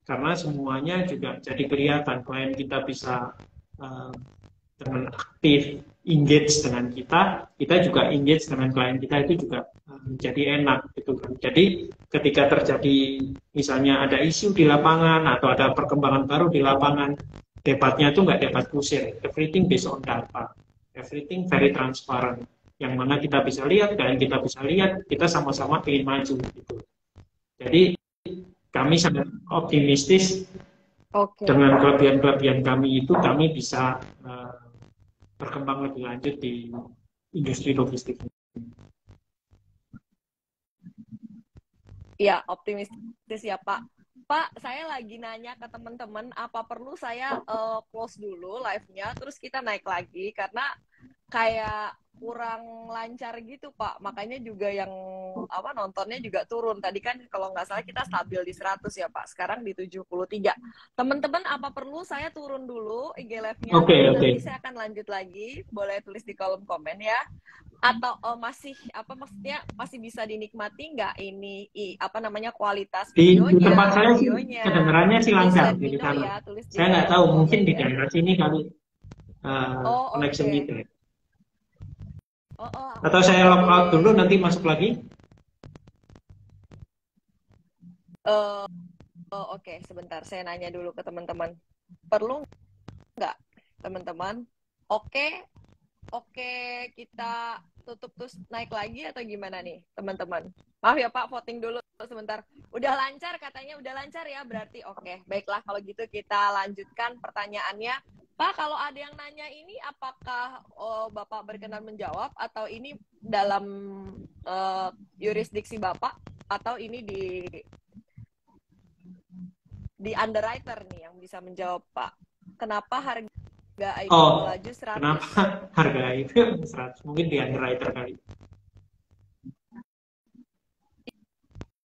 Karena semuanya juga jadi kelihatan. Klien kita bisa dengan aktif engage dengan kita juga engage dengan klien kita itu juga menjadi enak gitu kan. Jadi ketika terjadi misalnya ada isu di lapangan atau ada perkembangan baru di lapangan, debatnya itu nggak debat kusir. Everything based on data. Everything very transparent. Yang mana kita bisa lihat, dan kita bisa lihat, kita sama-sama ingin maju gitu. Jadi kami sangat optimistis dengan kelebihan-kelebihan kami itu, kami bisa berkembang lebih lanjut di industri logistik. Iya, optimistis ya Pak. Pak, saya lagi nanya ke teman-teman, apa perlu saya close dulu live-nya, terus kita naik lagi, karena kayak kurang lancar gitu Pak, makanya juga yang nontonnya juga turun. Tadi kan kalau nggak salah kita stabil di 100 ya Pak, sekarang di 73. Teman-teman, apa perlu saya turun dulu IG live-nya? Nanti saya akan lanjut lagi, boleh tulis di kolom komen ya. Atau maksudnya masih bisa dinikmati nggak ini kualitas videonya? Di tempat saya sih kedengarannya sih lancar di sana. Ya, saya nggak tahu, mungkin di daerah sini kali connection gitu ya. Atau saya log out dulu nanti masuk lagi? Oke, sebentar saya nanya dulu ke teman-teman. Perlu nggak teman-teman? Oke, kita tutup terus naik lagi atau gimana nih teman-teman? Maaf ya Pak, voting dulu sebentar. Udah lancar katanya, udah lancar ya berarti. Oke, baiklah kalau gitu kita lanjutkan pertanyaannya. Pak, kalau ada yang nanya ini, apakah Bapak berkenan menjawab atau ini dalam yurisdiksi Bapak atau ini di underwriter nih yang bisa menjawab Pak? Kenapa harga IPO Laju 100? Kenapa harga IPO 100? Mungkin di underwriter kali.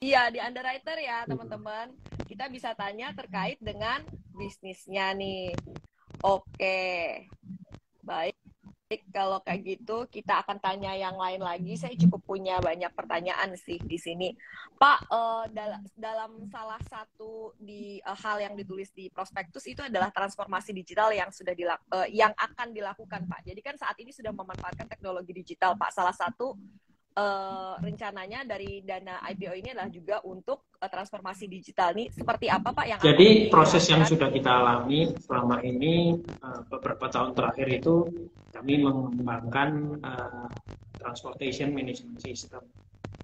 Iya, di underwriter ya teman-teman. Kita bisa tanya terkait dengan bisnisnya nih. Oke, baik. Kalau kayak gitu, kita akan tanya yang lain lagi. Saya cukup punya banyak pertanyaan sih di sini, Pak. Dalam salah satu hal yang ditulis di prospektus itu adalah transformasi digital yang yang akan dilakukan, Pak. Jadi kan saat ini sudah memanfaatkan teknologi digital, Pak. Salah satu rencananya dari dana IPO ini adalah juga untuk transformasi digital nih. Seperti apa Pak yang Jadi proses yang sudah kita alami selama ini beberapa tahun terakhir itu kami mengembangkan Transportation Management System.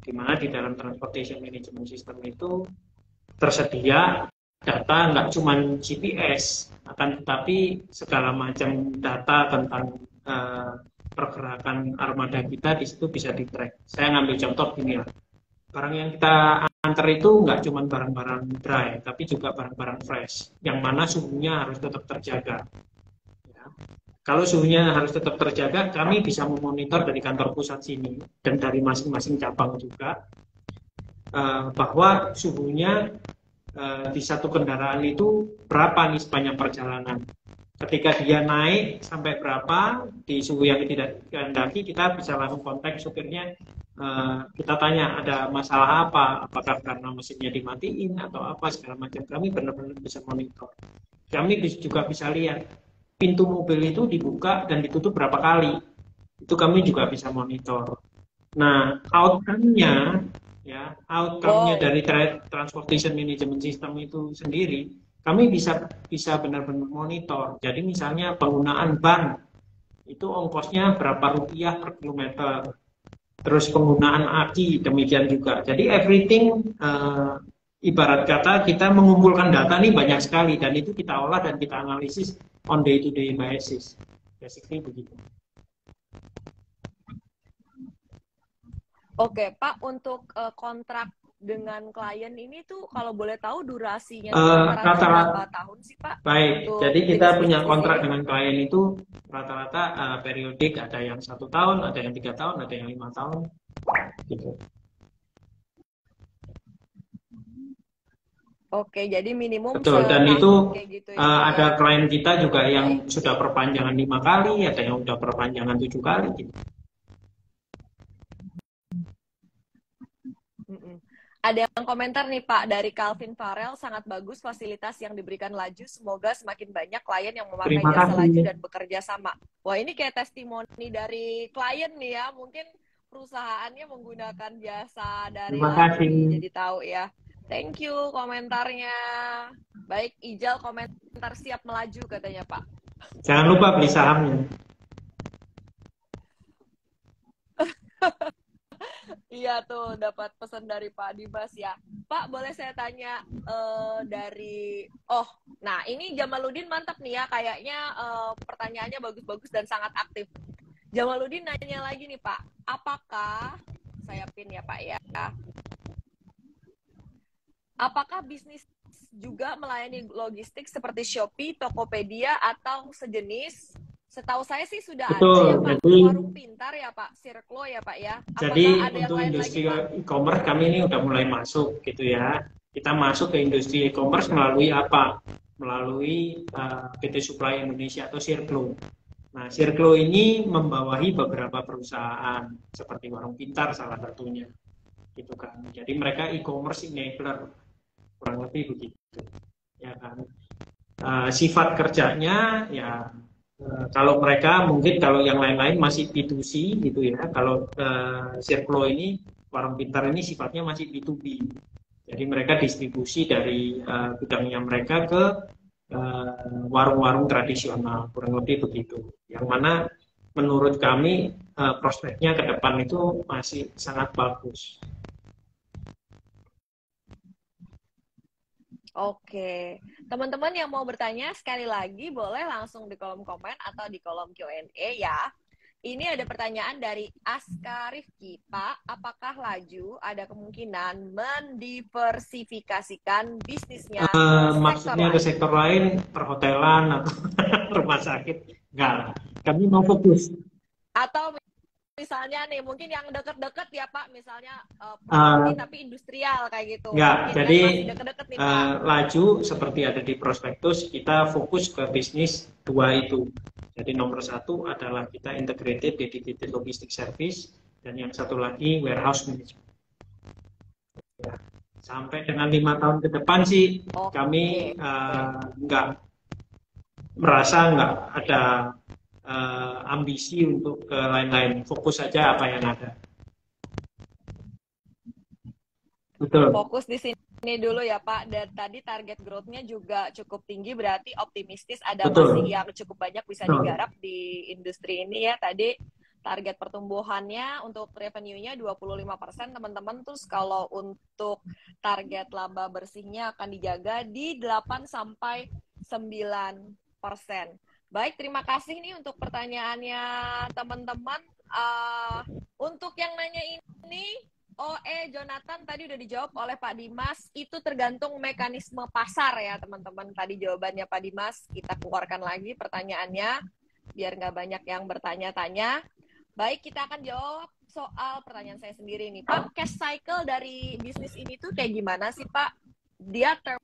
Di mana di dalam Transportation Management System itu tersedia data nggak cuma GPS, akan tetapi segala macam data tentang pergerakan armada kita di situ bisa di-track. Saya ngambil contoh gini lah. Barang yang kita antar itu nggak cuma barang-barang dry, tapi juga barang-barang fresh, yang mana suhunya harus tetap terjaga. Ya. Kalau suhunya harus tetap terjaga, kami bisa memonitor dari kantor pusat sini dan dari masing-masing cabang juga bahwa suhunya di satu kendaraan itu berapa nih sepanjang perjalanan. Ketika dia naik sampai berapa di suhu yang tidak dikehendaki, kita bisa langsung kontak supirnya. Kita tanya ada masalah apa, apakah karena mesinnya dimatiin atau apa segala macam. Kami benar-benar bisa monitor. Kami juga bisa lihat pintu mobil itu dibuka dan ditutup berapa kali. Itu kami juga bisa monitor. Nah, outcome-nya dari Transportation Management System itu sendiri, kami bisa benar-benar monitor. Jadi misalnya penggunaan ban itu ongkosnya berapa rupiah per kilometer. Terus penggunaan aki demikian juga. Jadi everything ibarat kata kita mengumpulkan data nih banyak sekali dan itu kita olah dan kita analisis on day to day basis. Basically begitu. Oke, Pak, untuk kontrak dengan klien ini tuh kalau boleh tahu durasinya rata-rata berapa tahun sih, Pak? Baik, jadi kita punya kontrak dengan klien itu rata-rata periodik, ada yang 1 tahun, ada yang 3 tahun, ada yang 5 tahun, gitu. Oke, jadi minimum betul, dan itu gitu ya, ada klien kita juga yang sudah perpanjangan 5 kali, ada yang sudah perpanjangan 7 kali, gitu. Ada yang komentar nih Pak dari Calvin Farel, sangat bagus fasilitas yang diberikan Laju. Semoga semakin banyak klien yang memakai jasa Laju dan bekerja sama. Wah, ini kayak testimoni dari klien nih ya. Mungkin perusahaannya menggunakan jasa dari Laju, jadi tahu ya. Thank you komentarnya. Baik, Ijal komentar siap melaju katanya Pak. Jangan lupa beli sahamnya. Iya tuh, dapat pesan dari Pak Dimas ya. Pak, boleh saya tanya nah ini Jamaludin mantap nih ya, kayaknya pertanyaannya bagus-bagus dan sangat aktif. Jamaludin nanya lagi nih Pak, apakah, saya pin ya Pak ya, apakah bisnis juga melayani logistik seperti Shopee, Tokopedia, atau sejenis? Setahu saya sih sudah ada ya Pak, Warung Pintar ya Pak, Circlo ya Pak ya. Apakah jadi ada untuk industri e-commerce kami ini udah mulai masuk gitu ya. Kita masuk ke industri e-commerce melalui apa? Melalui PT Supply Indonesia atau Circlo. Nah, Circlo ini membawahi beberapa perusahaan seperti Warung Pintar salah satunya. Gitu kan. Jadi mereka e-commerce enabler, kurang lebih begitu. Ya kan. Sifat kerjanya ya kalau mereka mungkin kalau yang lain-lain masih B2C gitu ya. Kalau Circlo ini, Warung Pintar ini sifatnya masih B2B. Jadi mereka distribusi dari gudangnya mereka ke warung-warung tradisional, kurang lebih begitu. Yang mana menurut kami prospeknya ke depan itu masih sangat bagus. Oke, teman-teman yang mau bertanya sekali lagi boleh langsung di kolom komen atau di kolom Q&A ya. Ini ada pertanyaan dari Aska Rifki, Pak, apakah Laju ada kemungkinan mendiversifikasikan bisnisnya maksudnya ke sektor lain, perhotelan atau rumah sakit? Enggak lah, kami mau fokus. Atau misalnya nih, mungkin yang deket-deket ya Pak, misalnya tapi industrial kayak gitu. Enggak, jadi deket-deket nih, Laju seperti ada di prospektus, kita fokus ke bisnis 2 itu. Jadi nomor 1 adalah kita integrated dedicated logistic service, dan yang satu lagi warehouse management. Ya. Sampai dengan 5 tahun ke depan sih kami merasa nggak ada ambisi untuk ke lain-lain, fokus saja apa yang ada. Betul. Fokus di sini dulu ya Pak. Dan tadi target growth-nya juga cukup tinggi, berarti optimistis ada masih yang cukup banyak bisa digarap di industri ini ya. Tadi target pertumbuhannya untuk revenue-nya 25% teman-teman. Terus kalau untuk target laba bersihnya akan dijaga di 8-9%. Baik, terima kasih nih untuk pertanyaannya teman-teman. Untuk yang nanya ini, Jonathan tadi udah dijawab oleh Pak Dimas, itu tergantung mekanisme pasar ya teman-teman. Tadi jawabannya Pak Dimas, kita keluarkan lagi pertanyaannya, biar nggak banyak yang bertanya-tanya. Baik, kita akan jawab soal pertanyaan saya sendiri nih. Pak, cash cycle dari bisnis ini tuh kayak gimana sih Pak? Dia term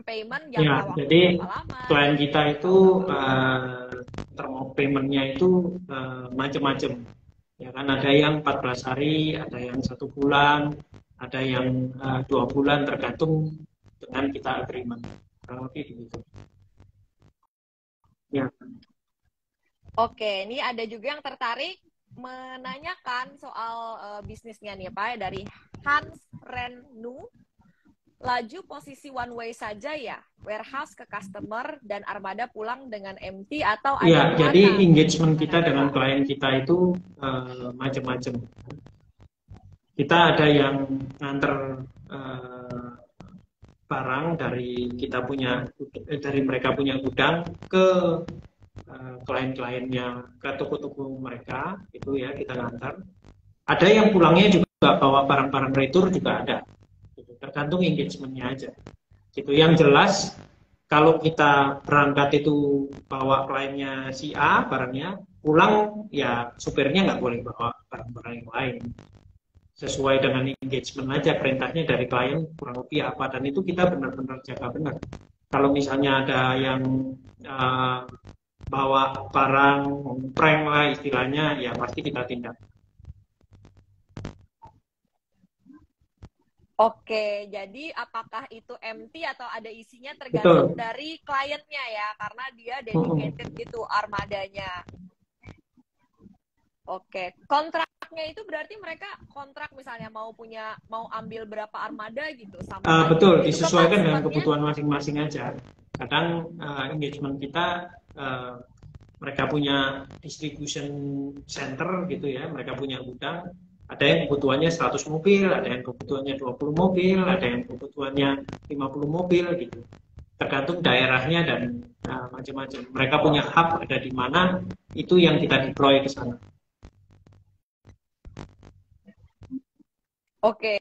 payment jangka waktu jadi berapa lama? klien kita itu term of payment-nya itu macam-macam. Ya kan, ada yang 14 hari, ada yang 1 bulan, ada yang 2 bulan, tergantung dengan kita agreement. Kurang lebih begitu. Ya. Oke, ini ada juga yang tertarik menanyakan soal bisnisnya nih Pak, dari Hans Renu. Laju posisi one way saja ya, warehouse ke customer dan armada pulang dengan empty atau ada ya, jadi mana? engagement kita dengan klien kita itu macam-macam. Kita ada yang nganter barang dari mereka punya gudang ke klien-kliennya, ke toko-toko mereka, itu ya kita ngantar. Ada yang pulangnya juga bawa barang-barang retur juga ada. Tergantung engagement-nya aja. Gitu. Yang jelas kalau kita berangkat itu bawa kliennya si A barangnya, pulang ya supirnya nggak boleh bawa barang-barang yang lain. Sesuai dengan engagement aja, perintahnya dari klien kurang lebih apa, dan itu kita benar-benar jaga benar. Kalau misalnya ada yang bawa barang prank lah istilahnya, ya pasti kita tindak. Oke, jadi apakah itu empty atau ada isinya tergantung dari kliennya ya, karena dia dedicated gitu armadanya. Oke, kontraknya itu berarti mereka kontrak misalnya mau ambil berapa armada gitu sama. Betul, disesuaikan dengan kebutuhan masing-masing aja. Kadang engagement kita mereka punya distribution center gitu ya, mereka punya gudang. Ada yang kebutuhannya 100 mobil, ada yang kebutuhannya 20 mobil, ada yang kebutuhannya 50 mobil gitu. Tergantung daerahnya dan macam-macam. Mereka punya hub ada di mana, itu yang kita deploy ke sana. Oke.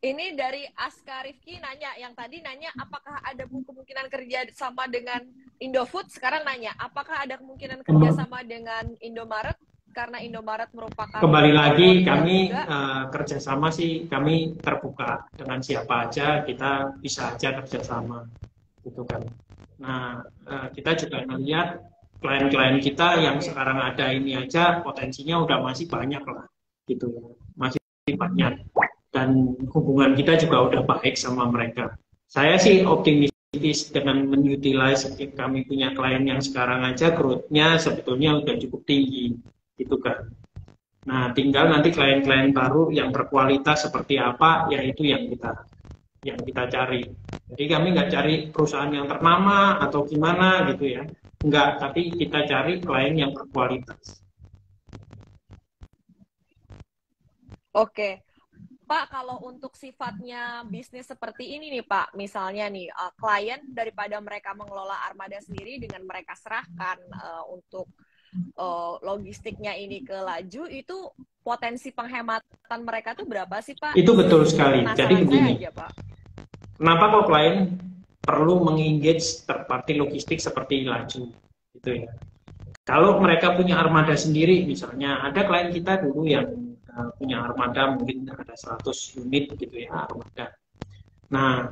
Ini dari Aska Rifki nanya, yang tadi nanya apakah ada kemungkinan kerja sama dengan Indofood, sekarang nanya apakah ada kemungkinan kerja sama dengan Indomaret, karena Indomaret merupakan kembali lagi kami kerjasama sih, kami terbuka dengan siapa aja, kita bisa aja kerjasama gitu kan. Nah kita juga melihat klien-klien kita yang sekarang ada ini aja potensinya udah masih banyak lah gitu, masih banyak, dan hubungan kita juga udah baik sama mereka. Saya sih optimistis dengan menutilize kami punya klien yang sekarang aja growth-nya sebetulnya udah cukup tinggi gitu kan. Nah, tinggal nanti klien-klien baru yang berkualitas seperti apa, yaitu yang kita cari. Jadi kami nggak cari perusahaan yang ternama atau gimana gitu ya, nggak. Tapi kita cari klien yang berkualitas. Oke, Pak, kalau untuk sifatnya bisnis seperti ini nih Pak, misalnya nih klien daripada mereka mengelola armada sendiri dengan mereka serahkan untuk logistiknya ini ke Laju, itu potensi penghematan mereka tuh berapa sih Pak? Itu betul sekali. Jadi begini, aja, Pak. Kenapa kok klien perlu mengengage third party logistik seperti Laju gitu ya? Kalau mereka punya armada sendiri, misalnya ada klien kita dulu yang punya armada mungkin ada 100 unit gitu ya armada. Nah,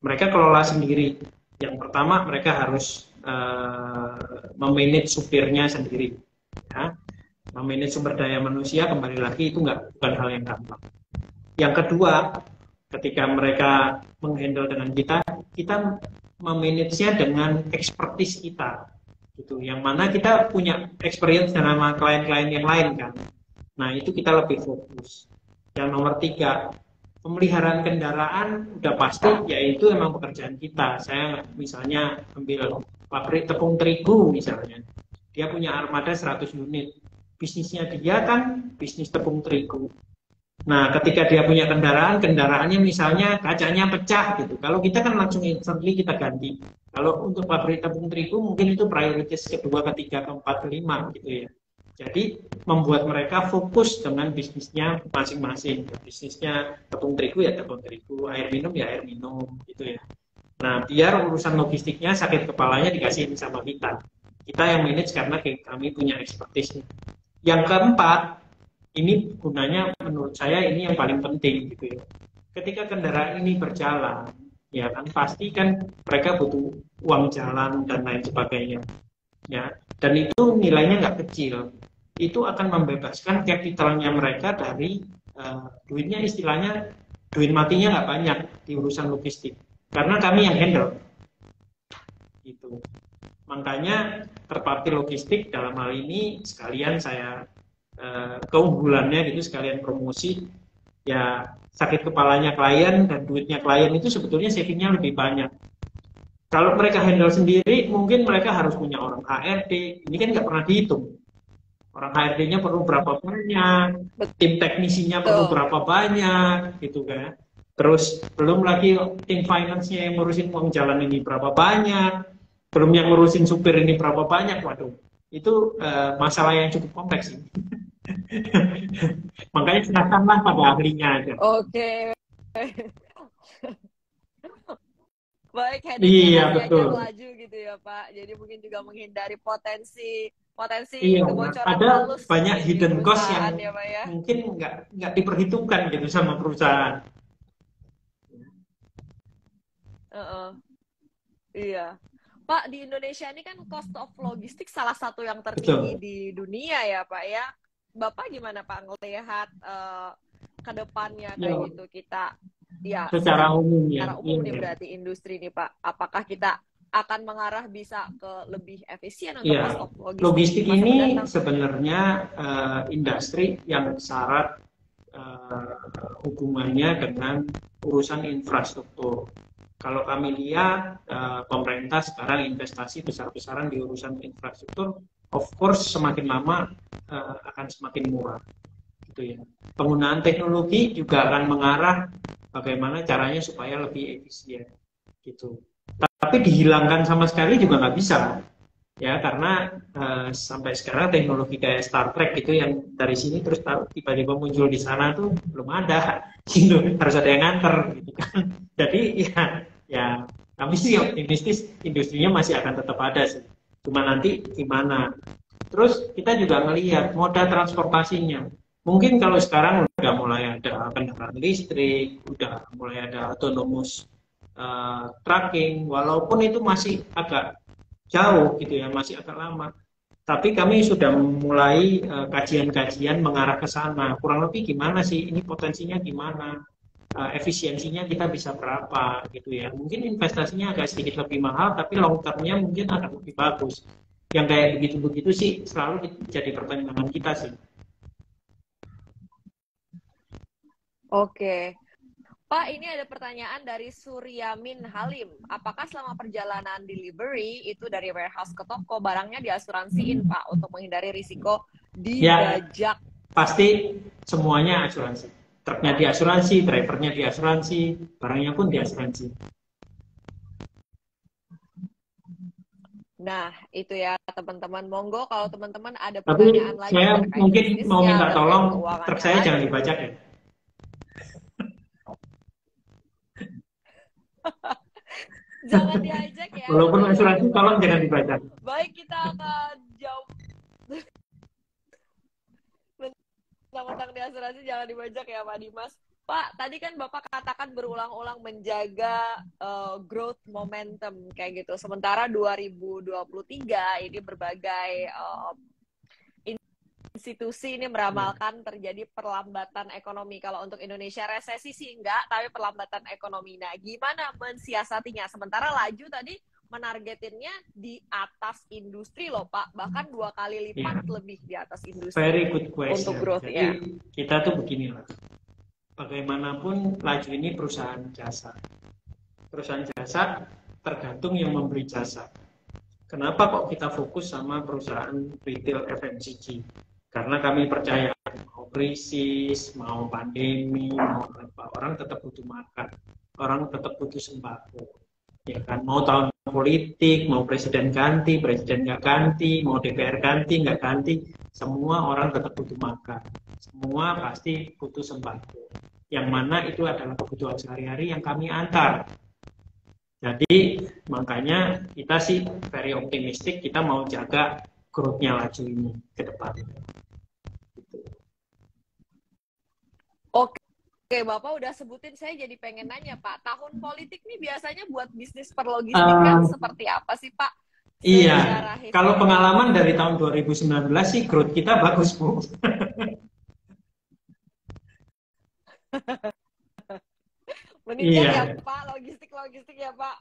mereka kelola sendiri. Yang pertama mereka harus memanage supirnya sendiri, ya. Memanage sumber daya manusia kembali lagi itu bukan hal yang gampang. Yang kedua, ketika mereka menghandle dengan kita memanage-nya dengan expertise kita, gitu. Yang mana kita punya experience dengan klien-klien yang lain kan. Nah itu kita lebih fokus. Yang nomor 3, pemeliharaan kendaraan udah pasti, yaitu emang pekerjaan kita. Saya misalnya ambil pabrik tepung terigu misalnya, dia punya armada 100 unit. bisnisnya dia kan bisnis tepung terigu. Nah, ketika dia punya kendaraan, kendaraannya misalnya kacanya pecah gitu. Kalau kita kan langsung instantly kita ganti. Kalau untuk pabrik tepung terigu mungkin itu prioritas kedua, ketiga, keempat, kelima gitu ya. Jadi membuat mereka fokus dengan bisnisnya masing-masing. Bisnisnya tepung terigu ya tepung terigu, air minum ya air minum gitu ya. Nah, biar urusan logistiknya sakit kepalanya dikasihin sama kita. Kita yang manage karena kami punya expertise. Yang keempat, ini gunanya menurut saya ini yang paling penting gitu ya. Ketika kendaraan ini berjalan, ya kan pasti kan mereka butuh uang jalan dan lain sebagainya, ya. Dan itu nilainya nggak kecil. Itu akan membebaskan kapitalnya mereka dari duitnya istilahnya duit matinya nggak banyak di urusan logistik, karena kami yang handle, gitu. Makanya terparti logistik dalam hal ini sekalian saya keunggulannya gitu sekalian promosi ya, sakit kepalanya klien dan duitnya klien itu sebetulnya savingnya lebih banyak. Kalau mereka handle sendiri mungkin mereka harus punya orang HRD, ini kan nggak pernah dihitung orang HRD-nya perlu berapa banyak, tim teknisinya perlu berapa banyak gitu kan. Terus belum lagi tim finance-nya yang ngurusin uang jalan ini berapa banyak, belum yang ngurusin supir ini berapa banyak. Waduh, itu masalah yang cukup kompleks sih. Makanya serahkanlah pada ahlinya aja. Oke. Baik, Iya, headingnya betul. aja laju gitu ya Pak. Jadi mungkin juga menghindari potensi Iya, kebocoran ada halus banyak mungkin di hidden cost yang perusahaan ya Pak ya. mungkin nggak diperhitungkan gitu sama perusahaan. Iya. Pak, di Indonesia ini kan cost of logistik salah satu yang tertinggi Betul. di dunia ya Pak ya. Bapak gimana Pak ngelihat ke depannya kayak Ya, gitu kita ya secara umum ya. secara umum nih Iya. berarti industri nih Pak. Apakah kita akan mengarah bisa ke lebih efisien untuk Iya, cost of logistik logistik di masa ini mendatang? sebenarnya industri yang syarat hubungannya dengan urusan infrastruktur. Kalau kami lihat pemerintah sekarang investasi besar-besaran di urusan infrastruktur, of course semakin lama akan semakin murah, gitu ya. Penggunaan teknologi juga akan mengarah bagaimana caranya supaya lebih efisien, gitu. Tapi dihilangkan sama sekali juga nggak bisa, ya karena sampai sekarang teknologi kayak Star Trek gitu yang dari sini terus tiba-tiba muncul di sana tuh belum ada, gitu. Harus ada yang nganter, gitu kan. Jadi ya kami sih optimistis industrinya masih akan tetap ada sih. Cuma nanti gimana. Terus kita juga ngelihat moda transportasinya. Mungkin kalau sekarang udah mulai ada kendaraan listrik, udah mulai ada autonomous tracking, walaupun itu masih agak jauh gitu ya, masih agak lama. Tapi kami sudah mulai kajian-kajian mengarah ke sana. Kurang lebih gimana sih ini potensinya gimana? Efisiensinya kita bisa berapa gitu ya. Mungkin investasinya agak sedikit lebih mahal tapi long term-nya mungkin akan lebih bagus. Yang kayak begitu-begitu sih selalu jadi pertimbangan kita sih. Oke. Pak, ini ada pertanyaan dari Suryamin Halim. Apakah selama perjalanan delivery itu dari warehouse ke toko barangnya diasuransiin, Pak, untuk menghindari risiko dibajak? Ya, pasti semuanya asuransi. Truknya diasuransi, drivernya diasuransi, barangnya pun diasuransi. Nah, itu ya teman-teman. Monggo kalau teman-teman ada Tapi pertanyaan lagi saya terkait mungkin mau bisnisnya, minta terkait tolong keuangannya truk saya lagi. jangan dibajak ya. Jangan diajak ya. Walaupun asuransi tolong jangan dibajak. Baik, kita akan jawab. Tentang di asuransi jangan dibajak ya Pak Dimas. Pak, tadi kan Bapak katakan berulang-ulang menjaga growth momentum kayak gitu. Sementara 2023 ini berbagai institusi ini meramalkan terjadi perlambatan ekonomi. Kalau untuk Indonesia resesi sih enggak, tapi perlambatan ekonomi. Nah, gimana mensiasatinya? Sementara laju tadi menargetinnya di atas industri loh Pak, bahkan 2 kali lipat lebih di atas industri. Very good question. Untuk growth Jadi ya. kita tuh beginilah. Bagaimanapun laju ini perusahaan jasa. Perusahaan jasa tergantung yang memberi jasa. Kenapa kok kita fokus sama perusahaan retail FMCG? Karena kami percaya mau krisis, mau pandemi, mau apa, orang tetap butuh makan, orang tetap butuh sembako. Ya kan, mau tahun politik, mau presiden nggak ganti, mau DPR ganti, nggak ganti, semua orang tetap butuh makan. Semua pasti butuh sembako. Yang mana itu adalah kebutuhan sehari-hari yang kami antar. Jadi makanya kita sih very optimistic, kita mau jaga growth-nya laju ini ke depan. Oke. Oke, Bapak udah sebutin, saya jadi pengen nanya, Pak. Tahun politik nih biasanya buat bisnis perlogistikan Uh, seperti apa sih, Pak? iya, Secara kalau historik. pengalaman dari tahun 2019 sih growth kita bagus, Bu. Meningkat ya, Iya, Pak. Logistik-logistik ya, Pak.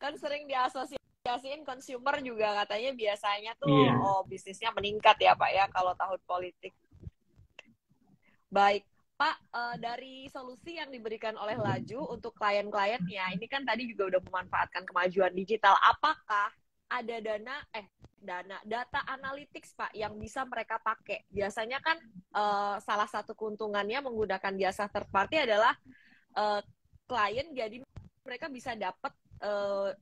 Kan sering diasosiasiin consumer juga katanya biasanya tuh iya. bisnisnya meningkat ya, Pak ya, kalau tahun politik. Baik. Pak, dari solusi yang diberikan oleh Laju untuk klien-kliennya, ini kan tadi juga udah memanfaatkan kemajuan digital. Apakah ada data analytics, Pak, yang bisa mereka pakai? Biasanya kan salah satu keuntungannya menggunakan jasa third party adalah uh, klien, jadi mereka bisa dapat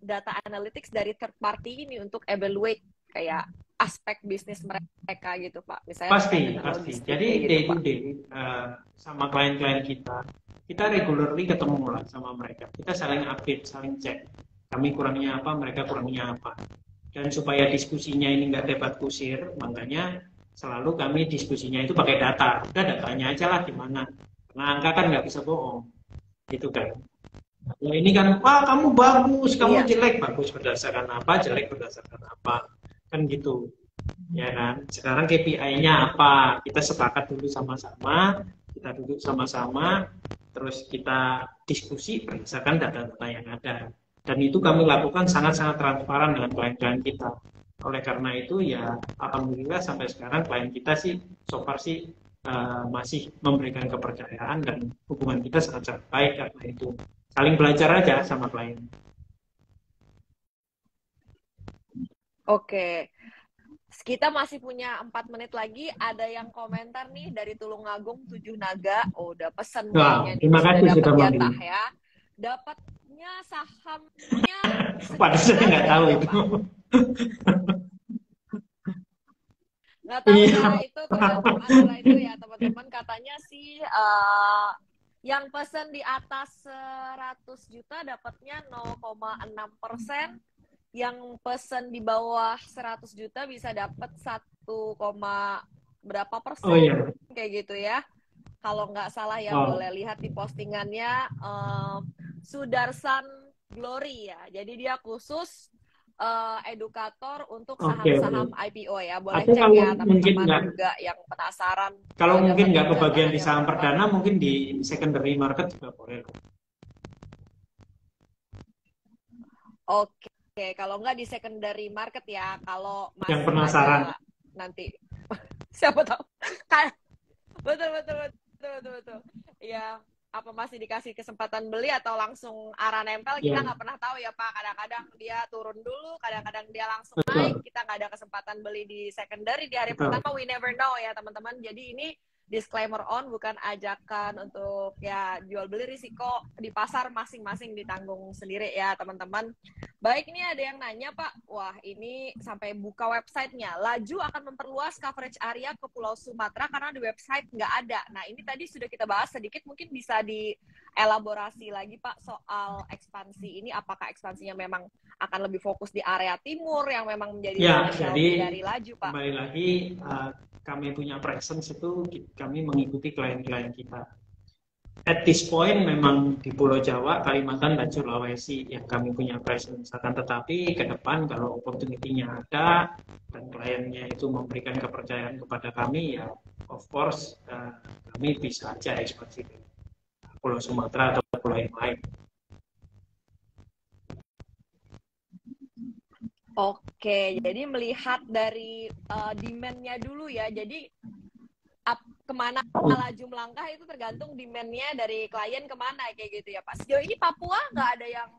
data analytics dari third party ini untuk evaluate kayak aspek bisnis mereka gitu, Pak. Misalnya terkait Pasti, dengan pasti. logistik Jadi kayak gitu, day to Pak. day sama klien-klien kita regularly ketemu lah sama mereka. Kita saling update, saling cek. Kami kurangnya apa, mereka kurangnya apa. Dan supaya diskusinya ini nggak debat kusir, makanya selalu kami diskusinya itu pakai data. Udah datanya aja lah gimana. Karena angka kan nggak bisa bohong, gitu kan. Nah, ini kan, wah kamu bagus, kamu Iya. jelek, bagus berdasarkan apa, jelek berdasarkan apa. Kan gitu ya kan. Sekarang KPI-nya apa? Kita sepakat dulu sama-sama, kita duduk sama-sama, terus kita diskusi berdasarkan data-data yang ada. Dan itu kami lakukan sangat-sangat transparan dengan klien-klien kita. Oleh karena itu ya, alhamdulillah sampai sekarang klien kita sih, so far sih masih memberikan kepercayaan dan hubungan kita sangat-sangat baik karena itu. Saling belajar aja sama klien. Oke. Kita masih punya 4 menit lagi. Ada yang komentar nih dari Tulungagung 7 Naga. Oh, udah pesen Wah, kayaknya nih. terima Sudah kasih dapat sudah manggil. jatah ya. Dapatnya sahamnya Padahal segini saya nggak aja tahu ya, itu. Pak? Nggak tahu ya, Iya. itu tergantung antara itu ya, teman-teman. Katanya sih yang pesen di atas 100 juta dapatnya 0,6%. Yang pesen di bawah 100 juta bisa dapat 1, berapa Oh persen iya. kayak gitu ya. Kalau nggak salah ya, Oh, boleh lihat di postingannya Sudarsan Glory ya. Jadi dia khusus edukator untuk oke oke. saham-saham IPO ya. Boleh Aku cek kalau ya mungkin teman-teman nggak juga yang penasaran kalau mungkin nggak dapetin jatah kebagian di yang saham berapa. perdana, mungkin di secondary market juga boleh. Oke, kalau nggak di secondary market ya. Kalau Yang masih penasaran. ada nanti siapa tahu. Betul, betul, betul, betul, betul. Ya, apa masih dikasih kesempatan beli atau langsung arah nempel, kita Ya, nggak pernah tahu ya, Pak. Kadang-kadang dia turun dulu, kadang-kadang dia langsung naik. betul, Kita nggak ada kesempatan beli di secondary di hari betul. pertama. We never know ya, teman-teman. Jadi ini disclaimer on, bukan ajakan untuk ya jual beli, risiko di pasar masing-masing ditanggung sendiri ya, teman-teman. Baik, ini ada yang nanya, Pak. Wah, ini sampai buka websitenya. Laju akan memperluas coverage area ke Pulau Sumatera karena di website nggak ada. Nah, ini tadi sudah kita bahas sedikit. Mungkin bisa dielaborasi lagi, Pak, soal ekspansi ini. Apakah ekspansinya memang akan lebih fokus di area timur yang memang menjadi Ya, specialty jadi dari Laju, Pak? kembali lagi kami punya presence itu kami mengikuti klien-klien kita. At this point memang di Pulau Jawa, Kalimantan, dan Sulawesi yang kami punya presence. Akan tetapi ke depan kalau opportunity-nya ada dan kliennya itu memberikan kepercayaan kepada kami, ya of course kami bisa aja ekspansi ke Pulau Sumatera atau pulau yang lain. Oke, jadi melihat dari demand-nya dulu ya. Jadi kemana laju melangkah itu tergantung demand-nya dari klien kemana kayak gitu ya, Pak. Sejauh ini Papua nggak ada yang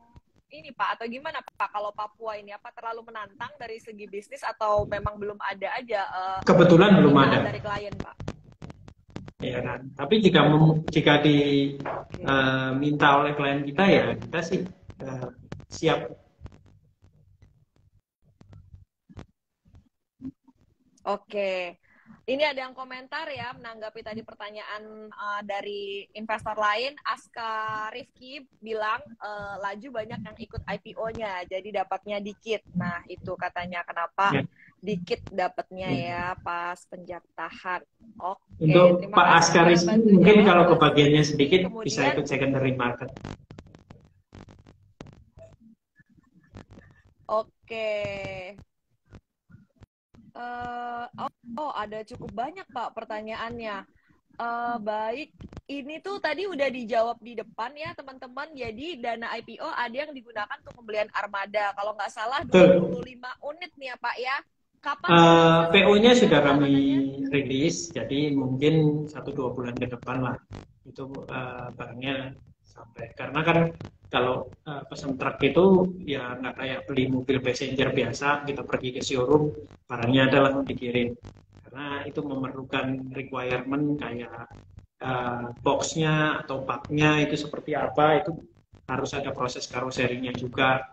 ini Pak, atau gimana Pak kalau Papua ini, apa terlalu menantang dari segi bisnis atau memang belum ada aja Kebetulan belum ada dari klien Pak? ya kan. Tapi jika diminta oleh klien kita ya kita sih siap. Oke. Ini ada yang komentar ya, menanggapi tadi pertanyaan dari investor lain. Aska Rifki bilang, Laju banyak yang ikut IPO-nya, jadi dapatnya dikit. Nah, itu katanya kenapa dikit dapatnya ya pas penjatahan. Oke, Untuk Pak Aska Rifki mungkin kalau kebagiannya sedikit kemudian, bisa ikut secondary market. Oke. Ada cukup banyak Pak pertanyaannya. Baik, ini tuh tadi udah dijawab di depan ya teman-teman. Jadi dana IPO ada yang digunakan untuk pembelian armada. Kalau nggak salah 25 unit nih ya Pak ya. Kapan? PO-nya sudah kami rilis, jadi mungkin 1-2 bulan ke depan lah itu barangnya sampai. Karena kan kalau pesan truk itu ya nggak kayak beli mobil passenger biasa, kita pergi ke showroom, barangnya adalah dikirim. Karena itu memerlukan requirement kayak box-nya atau bag-nya itu seperti apa, itu harus ada proses karoserinya juga.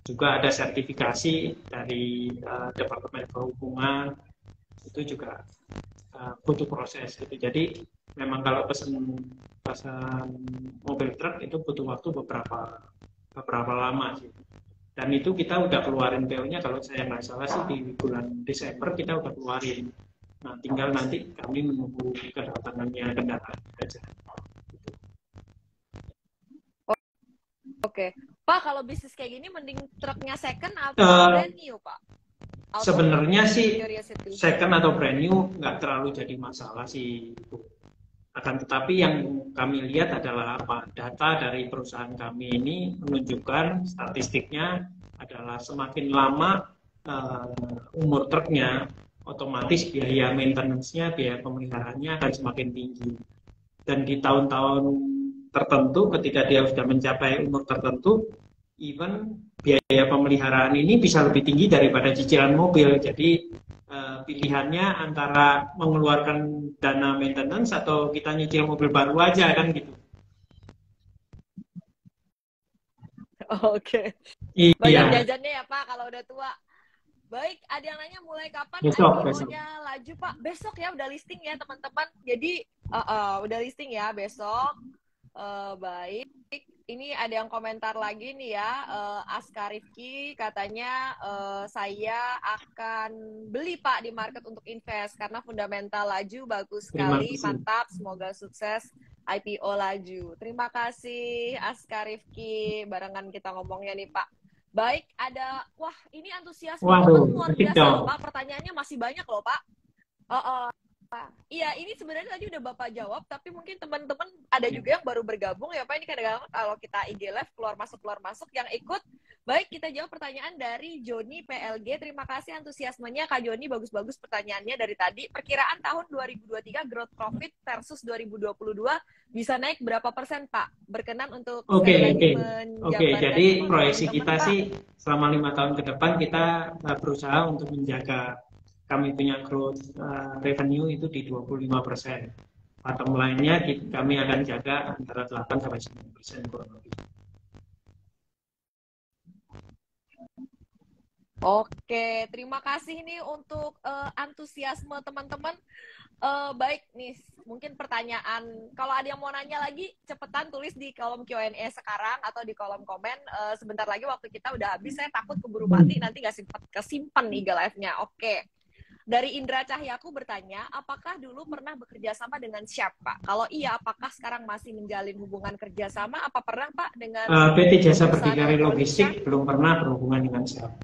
Juga ada sertifikasi dari Departemen Perhubungan, itu juga butuh proses gitu. Jadi memang kalau pesan mobil truk itu butuh waktu beberapa lama sih. Dan itu kita udah keluarin PO-nya kalau saya nggak salah sih di bulan Desember kita udah keluarin. Nah, tinggal nanti kami menunggu kedatangannya kendaraan saja. Oke. Pak, kalau bisnis kayak gini mending truknya second atau brand new, Pak? Sebenarnya sih second atau brand new nggak terlalu jadi masalah sih. Akan tetapi yang kami lihat adalah apa? Data dari perusahaan kami ini menunjukkan statistiknya adalah semakin lama umur truknya, otomatis biaya maintenance-nya, biaya pemeliharaannya akan semakin tinggi. Dan di tahun-tahun tertentu ketika dia sudah mencapai umur tertentu, even biaya pemeliharaan ini bisa lebih tinggi daripada cicilan mobil. Jadi pilihannya antara mengeluarkan dana maintenance atau kita nyicil mobil baru aja kan gitu. Oke. Iya. Banyak jajannya ya Pak kalau udah tua. Baik, ada yang nanya mulai kapan IPO-nya Laju Pak? Besok ya udah listing ya teman-teman. Jadi udah listing ya besok. Baik. Ini ada yang komentar lagi nih ya, Aska Rifki katanya saya akan beli Pak di market untuk invest karena fundamental Laju bagus sekali, mantap, semoga sukses IPO Laju. Terima kasih Aska Rifki, barengan kita ngomongnya nih Pak. Baik, ada, wah ini antusiasme luar biasa loh Pak, pertanyaannya masih banyak loh Pak. Iya, ini sebenarnya tadi udah Bapak jawab, tapi mungkin teman-teman ada juga yang baru bergabung ya Pak. Ini kadang-kadang kalau kita IG Live keluar masuk yang ikut. Baik, kita jawab pertanyaan dari Joni PLG. Terima kasih antusiasmenya Kak Joni, bagus-bagus pertanyaannya dari tadi. Perkiraan tahun 2023 growth profit versus 2022 bisa naik berapa persen Pak? Berkenan untuk Oke. Jadi proyeksi kita sih selama 5 tahun ke depan kita berusaha untuk menjaga kami punya growth revenue itu di 25%. Bottom line-nya kami akan jaga antara 8-9% kurang lebih. Oke, terima kasih nih untuk antusiasme teman-teman. Baik nih, mungkin pertanyaan, kalau ada yang mau nanya lagi, cepetan tulis di kolom Q&A sekarang atau di kolom komen. Sebentar lagi waktu kita udah habis, saya takut keburu mati, nanti nggak kesimpan nih live-nya. Oke. Dari Indra Cahyaku bertanya, apakah dulu pernah bekerja sama dengan siapa? Kalau iya, apakah sekarang masih menjalin hubungan kerjasama? Apa pernah Pak dengan PT Jasa Berdikari Logistik belum pernah berhubungan dengan siapa.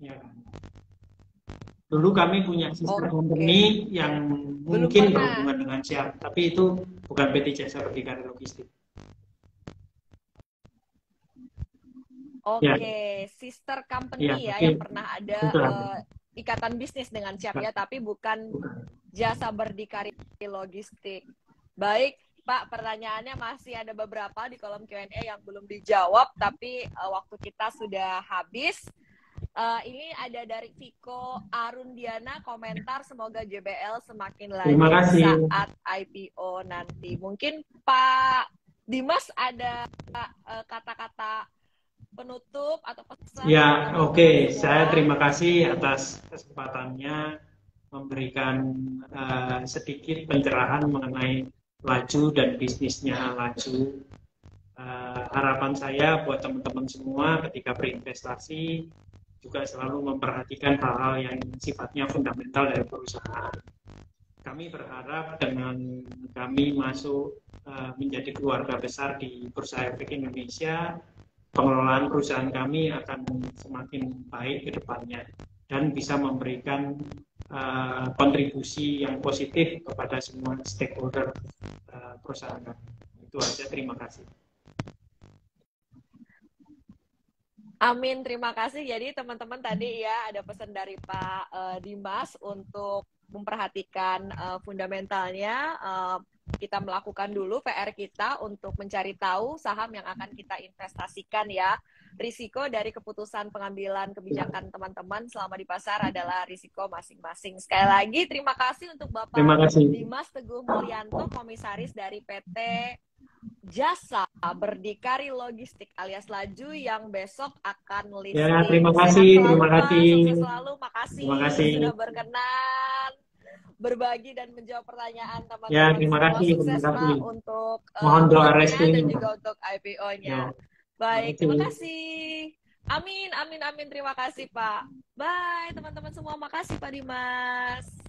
Ya. Dulu kami punya sister company yang mungkin berhubungan dengan siapa, tapi itu bukan PT Jasa Berdikari Logistik. Oke, sister company ya yang pernah ada ikatan bisnis dengan siapa ya, tapi bukan Jasa Berdikari Logistik. Baik, Pak, pertanyaannya masih ada beberapa di kolom Q&A yang belum dijawab, tapi waktu kita sudah habis. Ini ada dari Viko Arundiana komentar, semoga JBL semakin Terima lanjut kasih. saat IPO nanti. Mungkin Pak Dimas ada kata-kata penutup atau pesan Ya, untuk oke. semua? Saya terima kasih atas kesempatannya memberikan sedikit pencerahan mengenai Laju dan bisnisnya Laju. Harapan saya buat teman-teman semua ketika berinvestasi juga selalu memperhatikan hal-hal yang sifatnya fundamental dari perusahaan. Kami berharap dengan kami masuk menjadi keluarga besar di Bursa Efek Indonesia, pengelolaan perusahaan kami akan semakin baik ke depannya dan bisa memberikan kontribusi yang positif kepada semua stakeholder perusahaan kami. Itu aja, terima kasih. Amin, terima kasih. Jadi teman-teman tadi ya ada pesan dari Pak Dimas untuk memperhatikan fundamentalnya. Kita melakukan dulu PR kita untuk mencari tahu saham yang akan kita investasikan ya. Risiko dari keputusan pengambilan kebijakan teman-teman selama di pasar adalah risiko masing-masing. Sekali lagi terima kasih untuk Bapak Dimas Teguh Mulyanto, komisaris dari PT Jasa Berdikari Logistik alias Laju yang besok akan listing. Ya, terima kasih, Sehat selalu, terima kasih. Pak. Sukses selalu. Makasih, terima kasih sudah berkenan berbagi dan menjawab pertanyaan teman-teman. Ya, terima semua. kasih. Sukses, Terima kasih. Pak, untuk mohon doa growth-nya restu dan juga untuk IPO-nya. Ya. Baik, terima kasih. Amin, amin, amin. Terima kasih, Pak. Bye, teman-teman semua. Makasih, Pak Dimas.